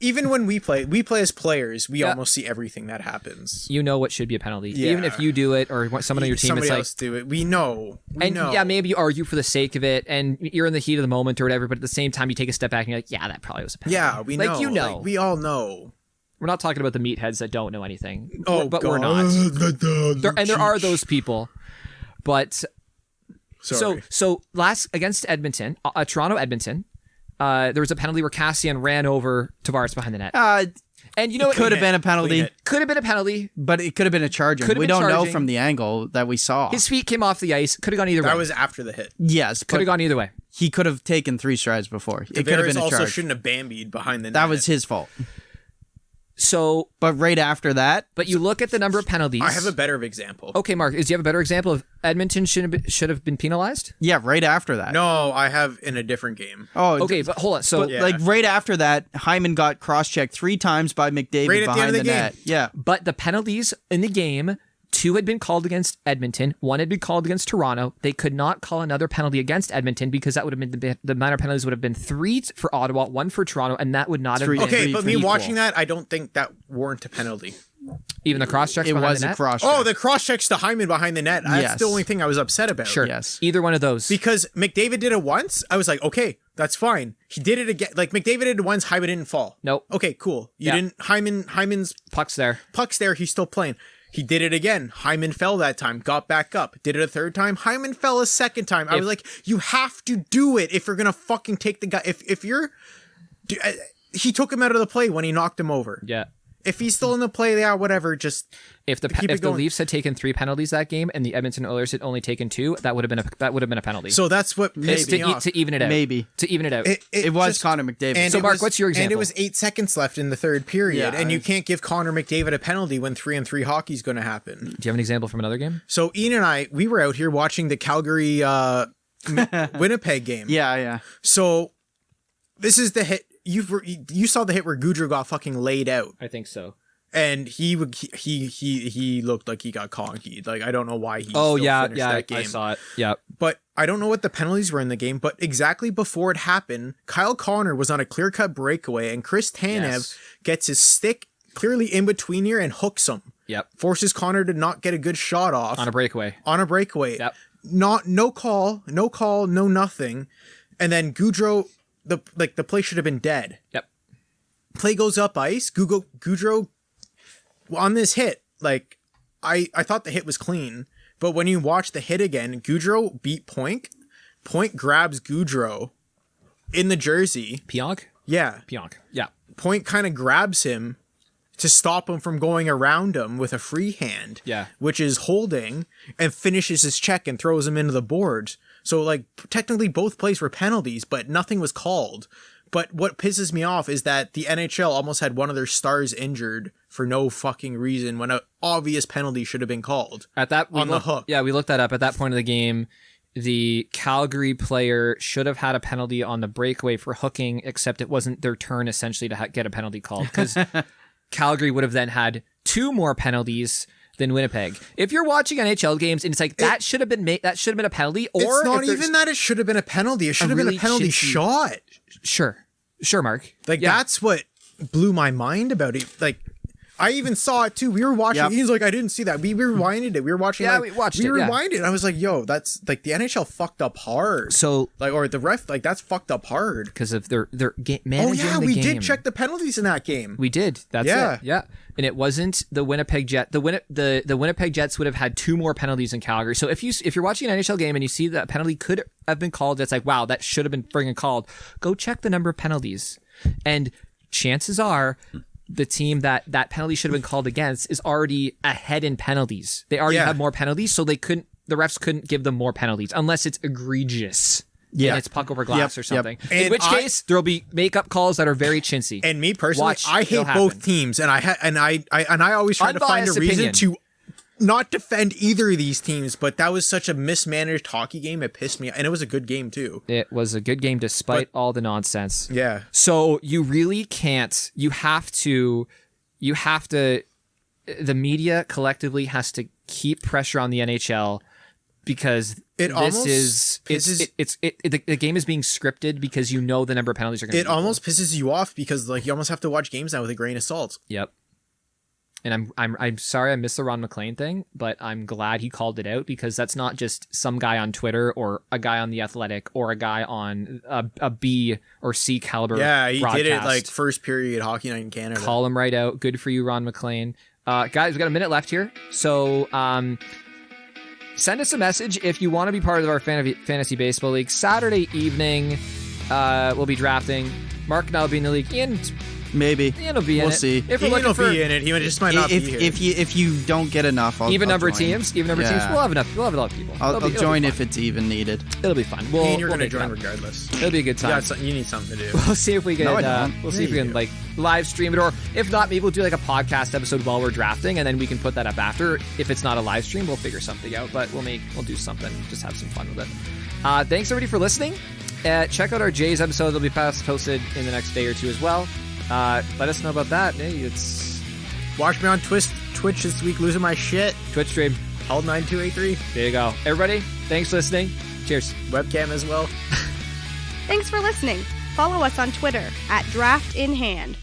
Even when we play as players, we almost see everything that happens. You know what should be a penalty, even if you do it or someone on your team. Somebody else do it. We know. Maybe you argue for the sake of it, and you're in the heat of the moment or whatever. But at the same time, you take a step back and you're like, "Yeah, that probably was a penalty." Yeah, we know. We all know. We're not talking about the meatheads that don't know anything. But we're not. There are those people, but. Sorry. So last against Edmonton, Toronto Edmonton, there was a penalty where Cassian ran over Tavares behind the net. And you know what? Could have been a penalty. Could have been a penalty. But it could have been a charging. We don't know from the angle that we saw. His feet came off the ice. Could have gone either way. That was after the hit. Yes. Could have gone either way. He could have taken 3 strides before. It could have been a also charge. shouldn't have bambied behind the net. That was his fault. So, but right after that, but you look at the number of penalties. I have a better example. Okay, Mark, do you have a better example of Edmonton should have been penalized? Yeah, right after that. No, I have in a different game. Oh, okay, but hold on. So, like right after that, Hyman got cross-checked 3 times by McDavid right behind the net. Game. Yeah, but the penalties in the game. 2 had been called against Edmonton. 1 had been called against Toronto. They could not call another penalty against Edmonton because that would have been the minor penalties would have been 3 for Ottawa, 1 for Toronto, and that would not have been okay. But me watching that, I don't think that warrant a penalty. Even the cross checks. It behind was the a net? cross check. Oh, the cross checks to Hyman behind the net. That's the only thing I was upset about. Sure. Yes. Either one of those. Because McDavid did it once. I was like, okay, that's fine. He did it again. Like McDavid did it once. Hyman didn't fall. Nope. Okay, cool. You didn't. Hyman's puck's there. He's still playing. He did it again. Hyman fell that time, got back up. Did it a 3rd time. Hyman fell a 2nd time. I was like, you have to do it if you're going to fucking take the guy. If you're... He took him out of the play when he knocked him over. Yeah. If he's still in the play, yeah, whatever. Just if the Leafs had taken 3 penalties that game and the Edmonton Oilers had only taken 2, that would have been a penalty. So that's what pissed me off. To even it out. Maybe to even it out. It was Connor McDavid. And so Mark, what's your example? And it was 8 seconds left in the 3rd period, and you can't give Connor McDavid a penalty when 3-on-3 hockey's going to happen. Do you have an example from another game? So Ian and I, we were out here watching the Calgary Winnipeg game. Yeah. So this is the hit. You saw the hit where Gaudreau got fucking laid out. I think so. And he looked like he got conkied. Like I don't know why he finished that game. I saw it. Yeah. But I don't know what the penalties were in the game, but exactly before it happened, Kyle Connor was on a clear-cut breakaway and Chris Tanev gets his stick clearly in between here and hooks him. Yep. Forces Connor to not get a good shot off. On a breakaway. Yep. No call, no nothing. And then Gaudreau, the play should have been dead. Yep. Play goes up ice. Gaudreau on this hit, like I thought the hit was clean, but when you watch the hit again, Gaudreau beat Point. Point grabs Gaudreau in the jersey. Pionk? Yeah. Pionk. Yeah. Point kind of grabs him to stop him from going around him with a free hand. Yeah. Which is holding, and finishes his check and throws him into the boards. So like technically both plays were penalties, but nothing was called. But what pisses me off is that the NHL almost had one of their stars injured for no fucking reason when an obvious penalty should have been called. At that on the hook. Yeah, we looked that up. At that point of the game, the Calgary player should have had a penalty on the breakaway for hooking, except it wasn't their turn essentially to get a penalty called because Calgary would have then had 2 more penalties than Winnipeg. If you're watching NHL games and it's like that should have been a penalty, or it's not even that it should have been a penalty. It should have been a penalty shot. Sure, Mark. Like that's what blew my mind about it. Like I even saw it too. We were watching. Yep. He's like, I didn't see that. We rewinded it. We were watching. Yeah, we watched it. We rewinded. I was like, yo, that's like the NHL fucked up hard. So like, or the ref, like that's fucked up hard because of their managing. Oh yeah, the we game. did check the penalties in that game. We did. That's it. Yeah. And it wasn't the Winnipeg Jet. The Winnipeg Jets would have had 2 more penalties in Calgary. So if you're watching an NHL game and you see that penalty could have been called, it's like, wow, that should have been friggin' called. Go check the number of penalties, and chances are the team that penalty should have been called against is already ahead in penalties. They already have more penalties, so the refs couldn't give them more penalties unless it's egregious. Yeah, and it's puck over glass or something. In which case, there'll be makeup calls that are very chintzy. And me personally, I hate both teams, and I always try to find a reason to not defend either of these teams. But that was such a mismanaged hockey game; it pissed me, and it was a good game too. It was a good game despite all the nonsense. Yeah. So you really can't. You have to. The media collectively has to keep pressure on the NHL. Because the game is being scripted because you know the number of penalties are going to be. It almost pisses you off because like you almost have to watch games now with a grain of salt. Yep. And I'm sorry I missed the Ron McLean thing, but I'm glad he called it out because that's not just some guy on Twitter or a guy on The Athletic or a guy on a B or C caliber. Yeah, he broadcast. did it like first period Hockey Night in Canada. Call him right out. Good for you, Ron McLean. Guys, we got a minute left here, so send us a message if you want to be part of our fantasy baseball league. Saturday evening, will be drafting. Mark and I will be in the league. Ian Maybe. Ian will be in we'll it. see. If we're Ian looking will for be in it. He just might not be here. If you don't get enough, I'll number join. teams, we'll have enough. We'll have a lot of people. I'll join if it's even needed. It'll be fun. Ian, you're gonna join regardless. It'll be a good time. You need something to do. We'll see if we can. No, I don't. We'll see if we can like live stream it, or if not, maybe we'll do like a podcast episode while we're drafting, and then we can put that up after. If it's not a live stream, we'll figure something out. But we'll do something. Just have some fun with it. Thanks everybody for listening. Check out our Jays episode. They'll be posted in the next day or two as well. Let us know about that. Hey, Watch me on Twitch this week, losing my shit. Twitch stream. Hold9283. There you go. Everybody, thanks for listening. Cheers. Webcam as well. Thanks for listening. Follow us on Twitter @DraftInHand.